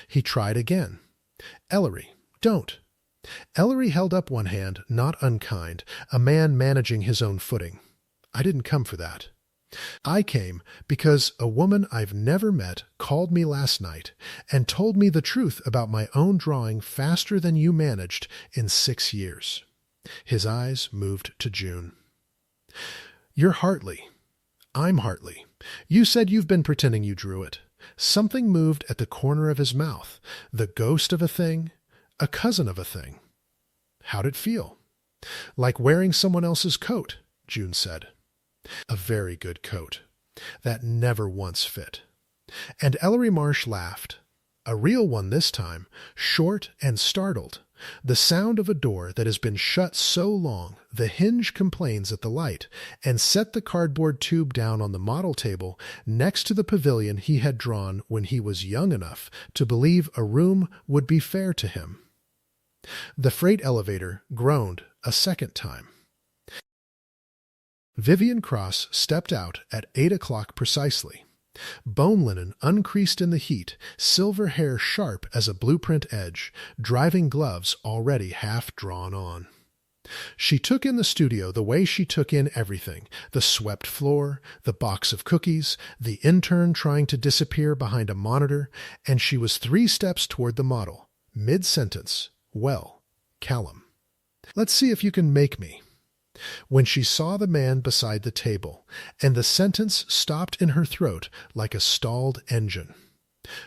He tried again. "Ellery, don't." Ellery held up one hand, not unkind, a man managing his own footing. "I didn't come for that. I came because a woman I've never met called me last night and told me the truth about my own drawing faster than you managed in 6 years." His eyes moved to June. "You're Hartley. I'm Hartley. You said you've been pretending you drew it." Something moved at the corner of his mouth, the ghost of a thing, a cousin of a thing. "How'd it feel?" "Like wearing someone else's coat," June said. "A very good coat. That never once fit." And Ellery Marsh laughed. A real one this time, short and startled. The sound of a door that has been shut so long the hinge complains at the light, and set the cardboard tube down on the model table next to the pavilion he had drawn when he was young enough to believe a room would be fair to him. The freight elevator groaned a second time. Vivian Cross stepped out at 8 o'clock precisely. Bone linen uncreased in the heat, silver hair sharp as a blueprint edge, driving gloves already half drawn on. She took in the studio the way she took in everything, the swept floor, the box of cookies, the intern trying to disappear behind a monitor, and she was 3 steps toward the model, mid-sentence. "Well, Callum, let's see if you can make me." When she saw the man beside the table, and the sentence stopped in her throat like a stalled engine.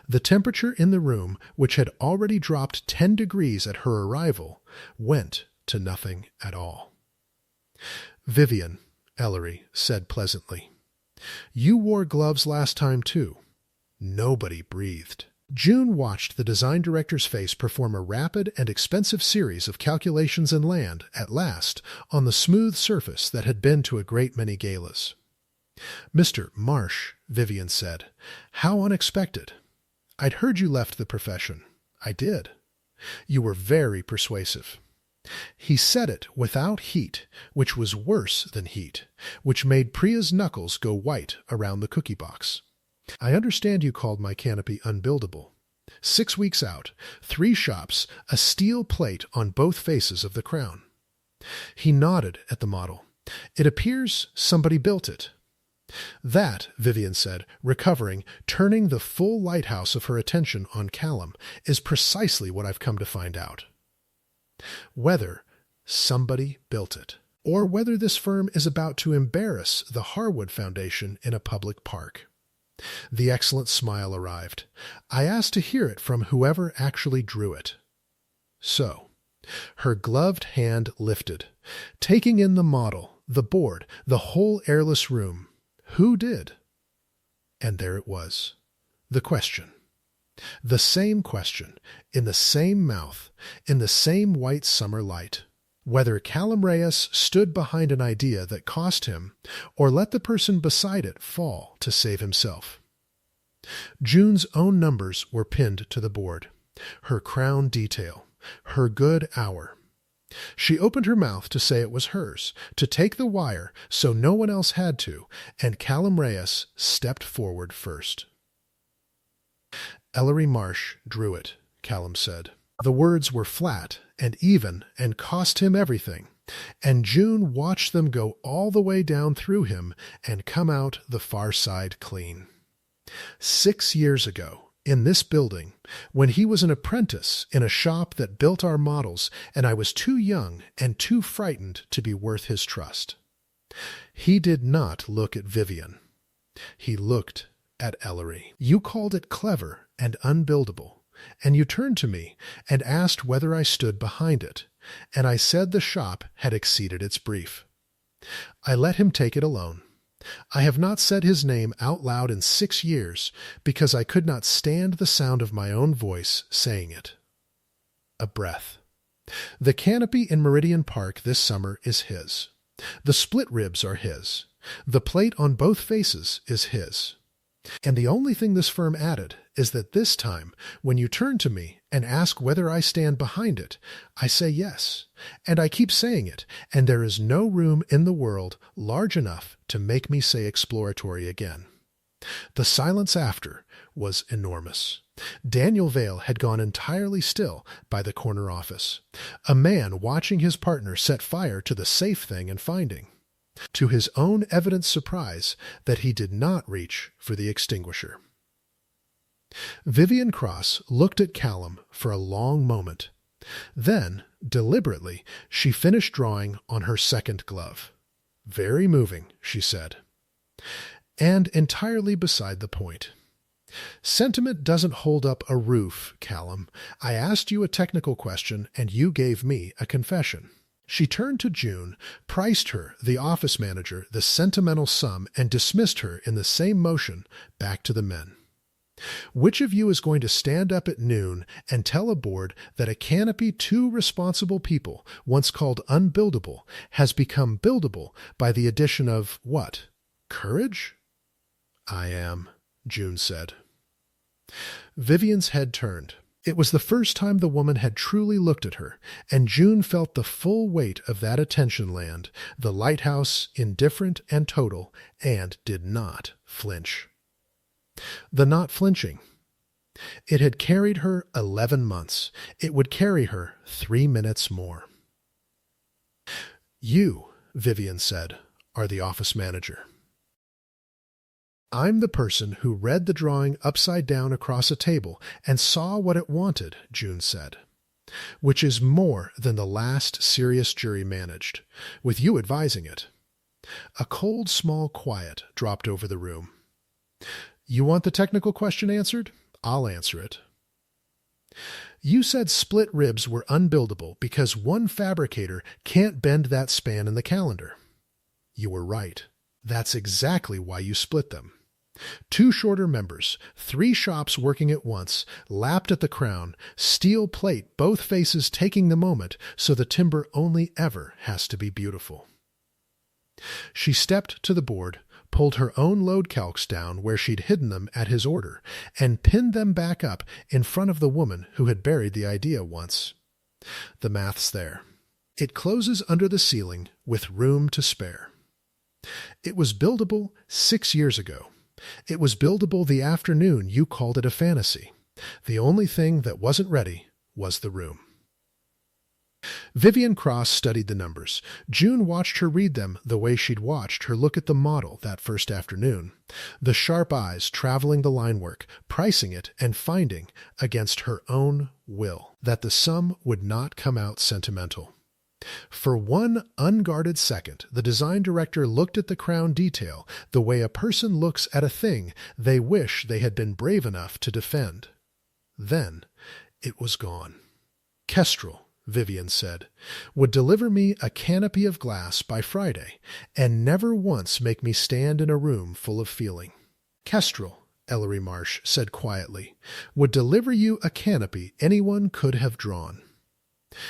The temperature in the room, which had already dropped 10 degrees at her arrival, went to nothing at all. "Vivian," Ellery said pleasantly, "you wore gloves last time too." Nobody breathed. June watched the design director's face perform a rapid and expensive series of calculations in land, at last, on the smooth surface that had been to a great many galas. "Mr. Marsh," Vivian said, "how unexpected. I'd heard you left the profession. I did. You were very persuasive." He said it without heat, which was worse than heat, which made Priya's knuckles go white around the cookie box. "I understand you called my canopy unbuildable. 6 weeks out, 3 shops, a steel plate on both faces of the crown." He nodded at the model. "It appears somebody built it." "That," Vivian said, recovering, turning the full lighthouse of her attention on Callum, "is precisely what I've come to find out. Whether somebody built it, or whether this firm is about to embarrass the Harwood Foundation in a public park." The excellent smile arrived. "I asked to hear it from whoever actually drew it." So, her gloved hand lifted, taking in the model, the board, the whole airless room. Who did? And there it was. The question. The same question, in the same mouth, in the same white summer light. Whether Callum Reyes stood behind an idea that cost him, or let the person beside it fall to save himself. June's own numbers were pinned to the board, her crown detail, her good hour. She opened her mouth to say it was hers, to take the wire so no one else had to, and Callum Reyes stepped forward first. "Ellery Marsh drew it," Callum said. The words were flat and even and cost him everything, and June watched them go all the way down through him and come out the far side clean. 6 years ago, in this building, when he was an apprentice in a shop that built our models, and I was too young and too frightened to be worth his trust. He did not look at Vivian. He looked at Ellery. You called it clever and unbuildable, and you turned to me and asked whether I stood behind it, and I said the shop had exceeded its brief. I let him take it alone. I have not said his name out loud in 6 years because I could not stand the sound of my own voice saying it. A breath. The canopy in Meridian Park this summer is his. The split ribs are his. The plate on both faces is his. And the only thing this firm added is that this time, when you turn to me and ask whether I stand behind it, I say yes, and I keep saying it, and there is no room in the world large enough to make me say exploratory again. The silence after was enormous. Daniel Vale had gone entirely still by the corner office, a man watching his partner set fire to the safe thing and finding, to his own evident surprise, that he did not reach for the extinguisher. Vivian Cross looked at Callum for a long moment. Then, deliberately, she finished drawing on her second glove. "Very moving," she said. And entirely beside the point. "Sentiment doesn't hold up a roof, Callum. I asked you a technical question, and you gave me a confession." She turned to June, priced her, the office manager, the sentimental sum, and dismissed her in the same motion back to the men. "Which of you is going to stand up at noon and tell a board that a canopy two responsible people, once called unbuildable, has become buildable by the addition of what? Courage?" "I am," June said. Vivian's head turned. It was the first time the woman had truly looked at her, and June felt the full weight of that attention land, the lighthouse, indifferent and total, and did not flinch. The not flinching. It had carried her 11 months. It would carry her 3 minutes more. "You," Vivian said, "are the office manager." "I'm the person who read the drawing upside down across a table and saw what it wanted," June said. "Which is more than the last serious jury managed, with you advising it." A cold, small quiet dropped over the room. "You want the technical question answered? I'll answer it." "You said split ribs were unbuildable because one fabricator can't bend that span in the calendar." "You were right. That's exactly why you split them. 2 shorter members, 3 shops working at once, lapped at the crown, steel plate both faces taking the moment, so the timber only ever has to be beautiful." She stepped to the board, pulled her own load calcs down where she'd hidden them at his order, and pinned them back up in front of the woman who had buried the idea once. "The math's there. It closes under the ceiling with room to spare. It was buildable 6 years ago. It was buildable the afternoon you called it a fantasy. The only thing that wasn't ready was the room." Vivian Cross studied the numbers. June watched her read them the way she'd watched her look at the model that first afternoon, the sharp eyes traveling the line work, pricing it and finding, against her own will, that the sum would not come out sentimental. For one unguarded second, the design director looked at the crown detail the way a person looks at a thing they wish they had been brave enough to defend. Then it was gone. "Kestrel," Vivian said, "would deliver me a canopy of glass by Friday, and never once make me stand in a room full of feeling. Kestrel," Ellery Marsh said quietly, "would deliver you a canopy anyone could have drawn."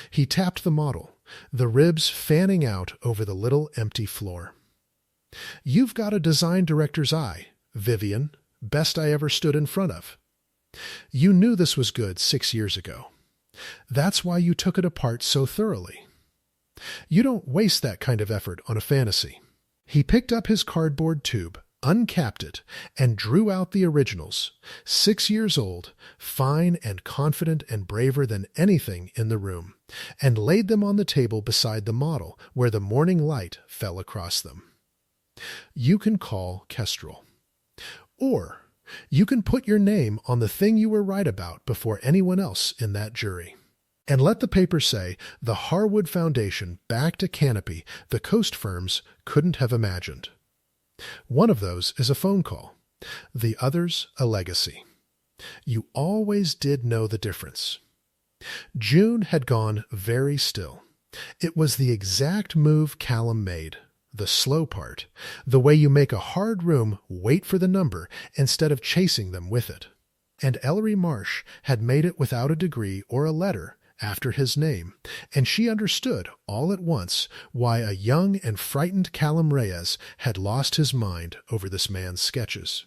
He tapped the model, the ribs fanning out over the little empty floor. "You've got a design director's eye, Vivian, best I ever stood in front of. You knew this was good 6 years ago. That's why you took it apart so thoroughly. You don't waste that kind of effort on a fantasy." He picked up his cardboard tube, uncapped it, and drew out the originals, 6 years old, fine and confident and braver than anything in the room, and laid them on the table beside the model where the morning light fell across them. "You can call Kestrel. Or You can put your name on the thing you were right about before anyone else in that jury. And let the paper say the Harwood Foundation backed a canopy the coast firms couldn't have imagined. One of those is a phone call. The other's a legacy. You always did know the difference. June had gone very still. It was the exact move Callum made, the slow part, the way you make a hard room wait for the number instead of chasing them with it. And Ellery Marsh had made it without a degree or a letter after his name, and she understood all at once why a young and frightened Callum Reyes had lost his mind over this man's sketches.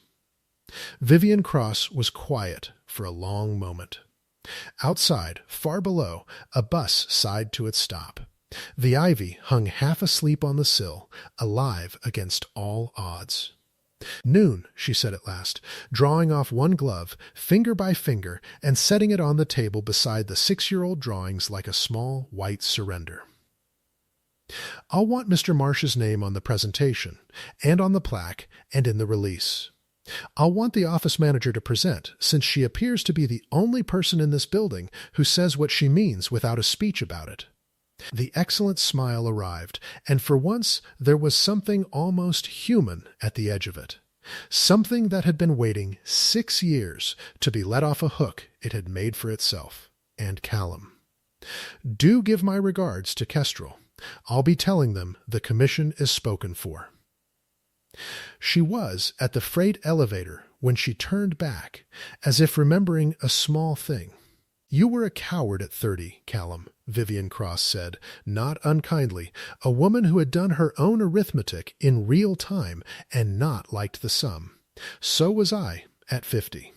Vivian Cross was quiet for a long moment. Outside, far below, a bus sighed to its stop. The ivy hung half asleep on the sill, alive against all odds. "Noon," she said at last, drawing off one glove, finger by finger, and setting it on the table beside the 6-year-old drawings like a small white surrender. "I'll want Mr. Marsh's name on the presentation, and on the plaque, and in the release. I'll want the office manager to present, since she appears to be the only person in this building who says what she means without a speech about it." The excellent smile arrived, and for once there was something almost human at the edge of it. Something that had been waiting 6 years to be let off a hook it had made for itself, and Callum. "Do give my regards to Kestrel. I'll be telling them the commission is spoken for." She was at the freight elevator when she turned back, as if remembering a small thing. "You were a coward at 30, Callum," Vivian Cross said, not unkindly, a woman who had done her own arithmetic in real time and not liked the sum. "So was I at 50.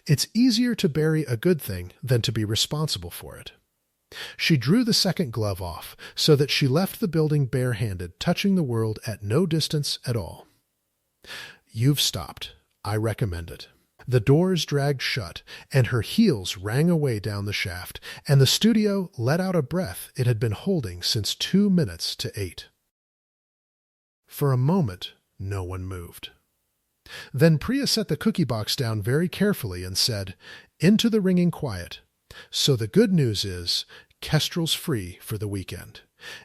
It's easier to bury a good thing than to be responsible for it." She drew the second glove off, so that she left the building barehanded, touching the world at no distance at all. "You've stopped. I recommend it." The doors dragged shut, and her heels rang away down the shaft, and the studio let out a breath it had been holding since 2 minutes to 8. For a moment, no one moved. Then Priya set the cookie box down very carefully and said, into the ringing quiet, "So the good news is, Kestrel's free for the weekend."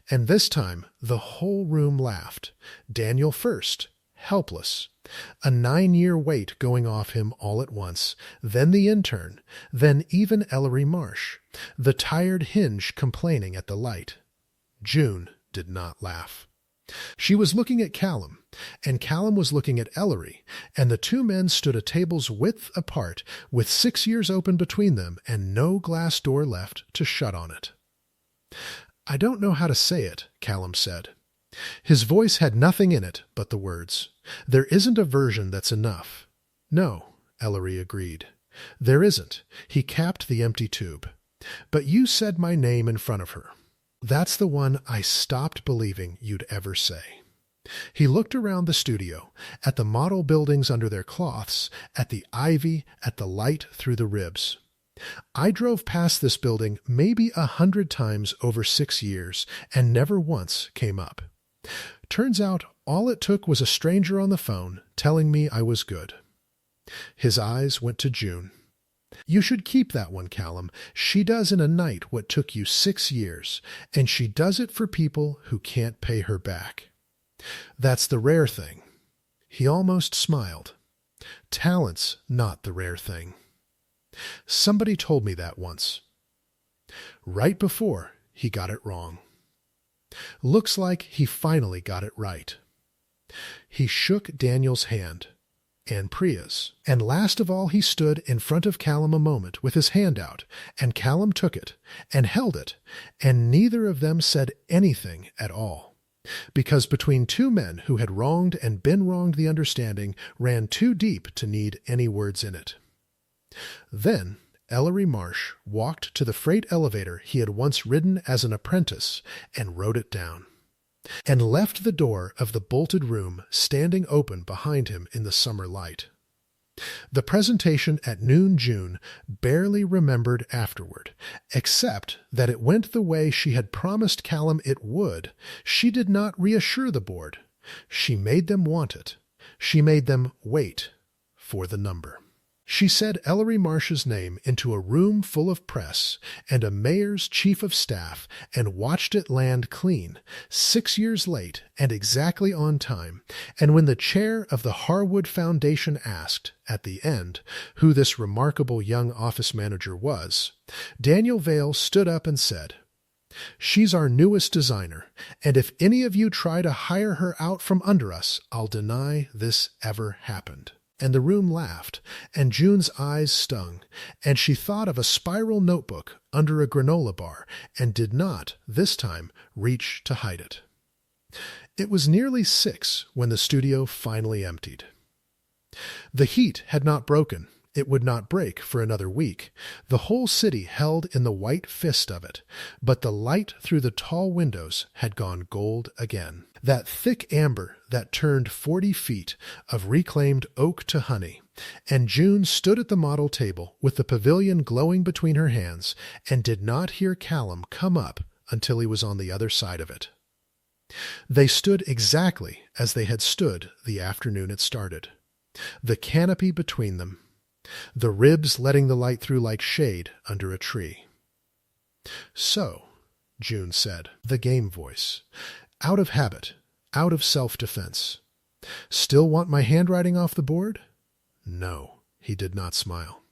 And this time the whole room laughed. Daniel first, helpless. A 9-year weight going off him all at once, then the intern, then even Ellery Marsh, the tired hinge complaining at the light. June did not laugh. She was looking at Callum, and Callum was looking at Ellery, and the two men stood a table's width apart, with 6 years open between them and no glass door left to shut on it. "I don't know how to say it," Callum said. His voice had nothing in it but the words. "There isn't a version that's enough." "No," Ellery agreed. "There isn't." He capped the empty tube. "But you said my name in front of her. That's the one I stopped believing you'd ever say." He looked around the studio, at the model buildings under their cloths, at the ivy, at the light through the ribs. "I drove past this building maybe 100 times over 6 years, and never once came up. Turns out all it took was a stranger on the phone telling me I was good." His eyes went to June. "You should keep that one, Callum. She does in a night what took you 6 years, and she does it for people who can't pay her back. That's the rare thing." He almost smiled. "Talent's not the rare thing. Somebody told me that once." Right before he got it wrong. Looks like he finally got it right. He shook Daniel's hand, and Priya's, and last of all he stood in front of Callum a moment with his hand out, and Callum took it, and held it, and neither of them said anything at all, because between two men who had wronged and been wronged the understanding ran too deep to need any words in it. Then Ellery Marsh walked to the freight elevator he had once ridden as an apprentice and wrote it down, and left the door of the bolted room standing open behind him in the summer light. The presentation at noon June barely remembered afterward, except that it went the way she had promised Callum it would. She did not reassure the board. She made them want it. She made them wait for the number. She said Ellery Marsh's name into a room full of press and a mayor's chief of staff and watched it land clean, 6 years late and exactly on time. And when the chair of the Harwood Foundation asked, at the end, who this remarkable young office manager was, Daniel Vail stood up and said, "She's our newest designer, and if any of you try to hire her out from under us, I'll deny this ever happened." And the room laughed, and June's eyes stung, and she thought of a spiral notebook under a granola bar and did not, this time, reach to hide it. It was nearly 6 when the studio finally emptied. The heat had not broken. It would not break for another week. The whole city held in the white fist of it, but the light through the tall windows had gone gold again. That thick amber that turned 40 feet of reclaimed oak to honey, and June stood at the model table with the pavilion glowing between her hands and did not hear Callum come up until he was on the other side of it. They stood exactly as they had stood the afternoon it started, the canopy between them, the ribs letting the light through like shade under a tree. "So," June said, the game voice, out of habit, out of self-defense. "Still want my handwriting off the board?" No, he did not smile.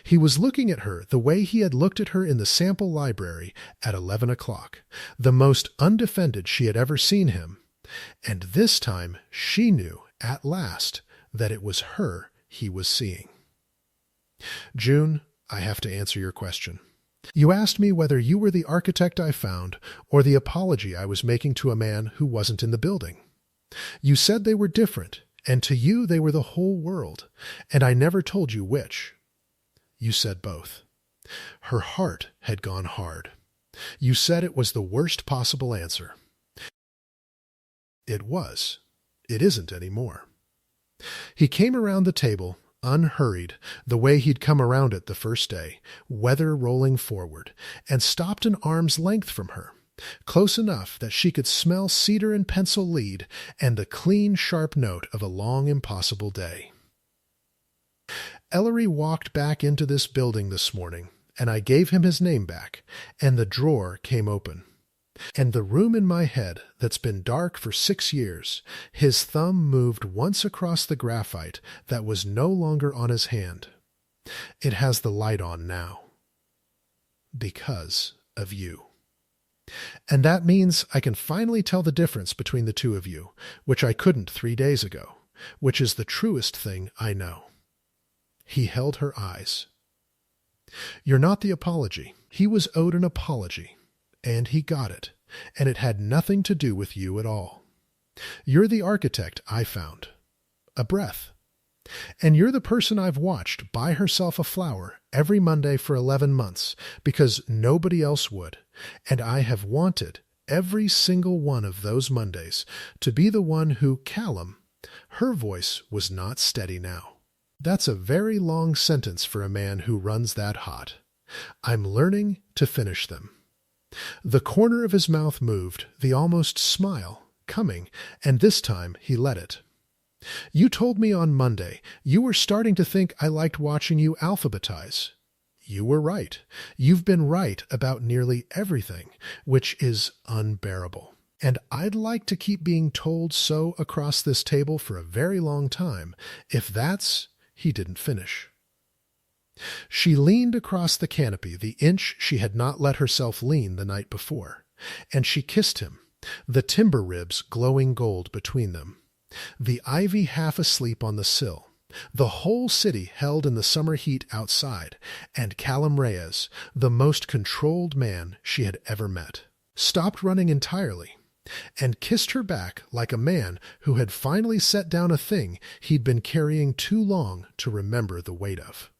He was looking at her the way he had looked at her in the sample library at 11 o'clock, the most undefended she had ever seen him, and this time she knew, at last, that it was her he was seeing. "June, I have to answer your question. You asked me whether you were the architect I found or the apology I was making to a man who wasn't in the building. You said they were different, and to you they were the whole world, and I never told you which. You said both." Her heart had gone hard. "You said it was the worst possible answer." It was. It isn't any more. He came around the table, unhurried, the way he'd come around it the first day, weather rolling forward, and stopped an arm's length from her, close enough that she could smell cedar and pencil lead and the clean, sharp note of a long, impossible day. "Ellery walked back into this building this morning, and I gave him his name back, and the drawer came open. And the room in my head that's been dark for 6 years, his thumb moved once across the graphite that was no longer on his hand. It has the light on now. Because of you. And that means I can finally tell the difference between the two of you, which I couldn't 3 days ago, which is the truest thing I know." He held her eyes. "You're not the apology. He was owed an apology. And he got it, and it had nothing to do with you at all. You're the architect I found. A breath. And you're the person I've watched buy herself a flower every Monday for 11 months, because nobody else would, and I have wanted, every single one of those Mondays, to be the one who Callum," her voice was not steady now. "That's a very long sentence for a man who runs that hot. I'm learning to finish them." The corner of his mouth moved, the almost smile, coming, and this time he let it. "You told me on Monday you were starting to think I liked watching you alphabetize. You were right. You've been right about nearly everything, which is unbearable. And I'd like to keep being told so across this table for a very long time, if that's—" He didn't finish. She leaned across the canopy the inch she had not let herself lean the night before, and she kissed him, the timber ribs glowing gold between them, the ivy half asleep on the sill, the whole city held in the summer heat outside, and Callum Reyes, the most controlled man she had ever met, stopped running entirely, and kissed her back like a man who had finally set down a thing he'd been carrying too long to remember the weight of.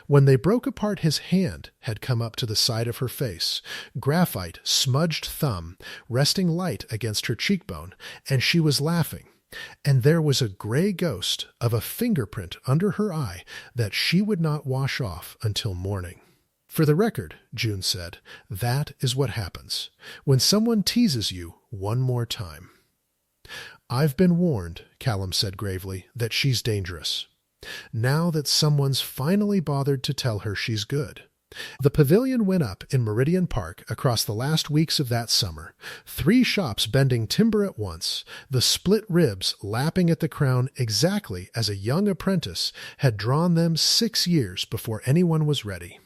When they broke apart, his hand had come up to the side of her face, graphite smudged thumb resting light against her cheekbone, and she was laughing, and there was a gray ghost of a fingerprint under her eye that she would not wash off until morning. "For the record," June said, "that is what happens when someone teases you one more time." "I've been warned," Callum said gravely, "that she's dangerous. now that someone's finally bothered to tell her she's good. The pavilion went up in Meridian Park across the last weeks of that summer, 3 shops bending timber at once, the split ribs lapping at the crown exactly as a young apprentice had drawn them 6 years before anyone was ready.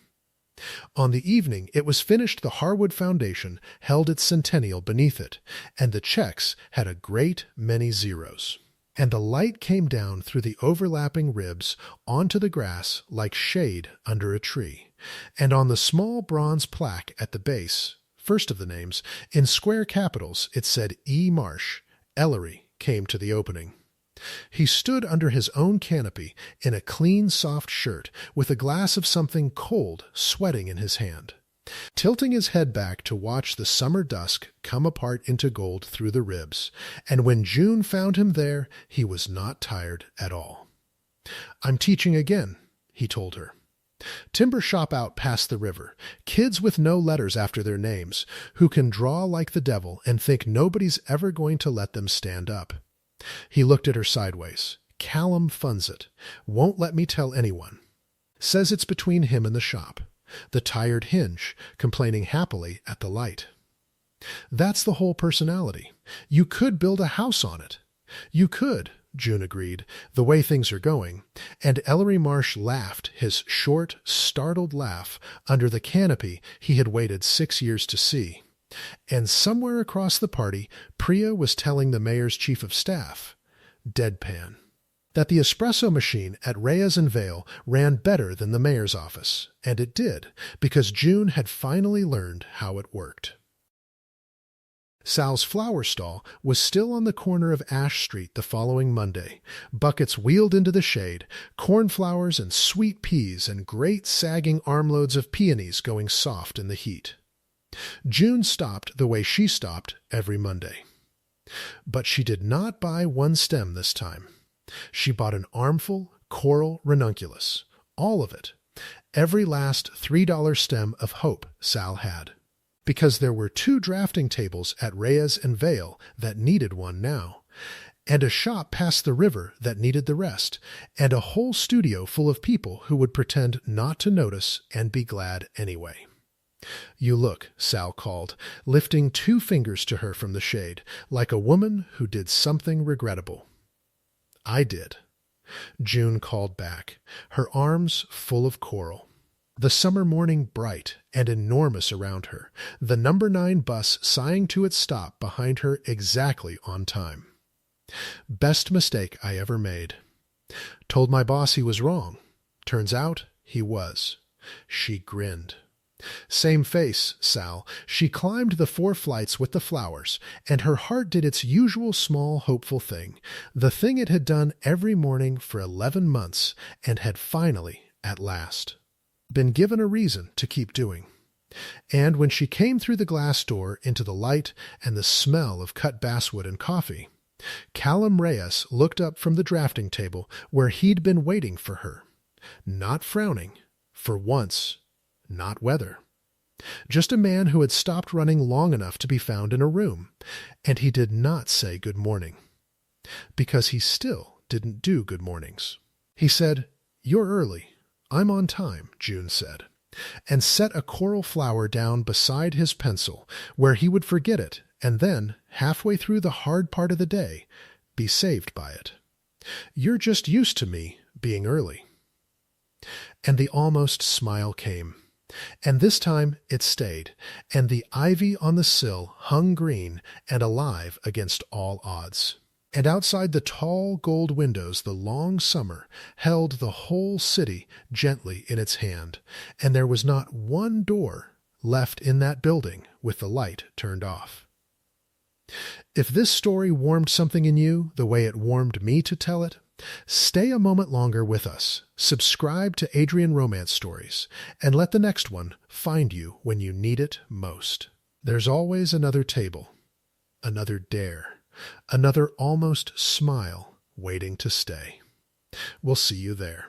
On the evening it was finished, the Harwood Foundation held its centennial beneath it, and the checks had a great many zeros. And the light came down through the overlapping ribs onto the grass like shade under a tree, and on the small bronze plaque at the base, first of the names, in square capitals it said E. Marsh. Ellery came to the opening. He stood under his own canopy in a clean, soft shirt, with a glass of something cold sweating in his hand, tilting his head back to watch the summer dusk come apart into gold through the ribs, and when June found him there, he was not tired at all. "I'm teaching again," he told her. "Timber shop out past the river, kids with no letters after their names, who can draw like the devil and think nobody's ever going to let them stand up." He looked at her sideways. "Callum funds it. Won't let me tell anyone. Says it's between him and the shop. The tired hinge, complaining happily at the light. That's the whole personality. You could build a house on it." "You could," June agreed, "the way things are going," and Ellery Marsh laughed his short, startled laugh under the canopy he had waited 6 years to see. And somewhere across the party, Priya was telling the mayor's chief of staff, deadpan, that the espresso machine at Reyes and Vale ran better than the mayor's office, and it did, because June had finally learned how it worked. Sal's flower stall was still on the corner of Ash Street the following Monday, buckets wheeled into the shade, cornflowers and sweet peas and great sagging armloads of peonies going soft in the heat. June stopped the way she stopped every Monday. But she did not buy one stem this time. She bought an armful coral ranunculus, all of it, every last $3 stem of hope Sal had, because there were 2 drafting tables at Reyes and Vale that needed one now, and a shop past the river that needed the rest, and a whole studio full of people who would pretend not to notice and be glad anyway. "You look," Sal called, lifting 2 fingers to her from the shade, "like a woman who did something regrettable." "I did," June called back, her arms full of coral. The summer morning bright and enormous around her, the number 9 bus sighing to its stop behind her exactly on time. "Best mistake I ever made. Told my boss he was wrong. Turns out he was." She grinned. "Same face, Sal." She climbed the 4 flights with the flowers, and her heart did its usual small, hopeful thing, the thing it had done every morning for 11 months, and had finally, at last, been given a reason to keep doing. And when she came through the glass door into the light and the smell of cut basswood and coffee, Callum Reyes looked up from the drafting table where he'd been waiting for her, not frowning, for once, not weather. Just a man who had stopped running long enough to be found in a room, and he did not say good morning, because he still didn't do good mornings. He said, "You're early. I'm on time," June said, and set a coral flower down beside his pencil where he would forget it and then, halfway through the hard part of the day, be saved by it. "You're just used to me being early." And the almost smile came. And this time it stayed, and the ivy on the sill hung green and alive against all odds. And outside the tall gold windows the long summer held the whole city gently in its hand, and there was not one door left in that building with the light turned off. If this story warmed something in you the way it warmed me to tell it, stay a moment longer with us, subscribe to Adrian Romance Stories, and let the next one find you when you need it most. There's always another table, another dare, another almost smile waiting to stay. We'll see you there.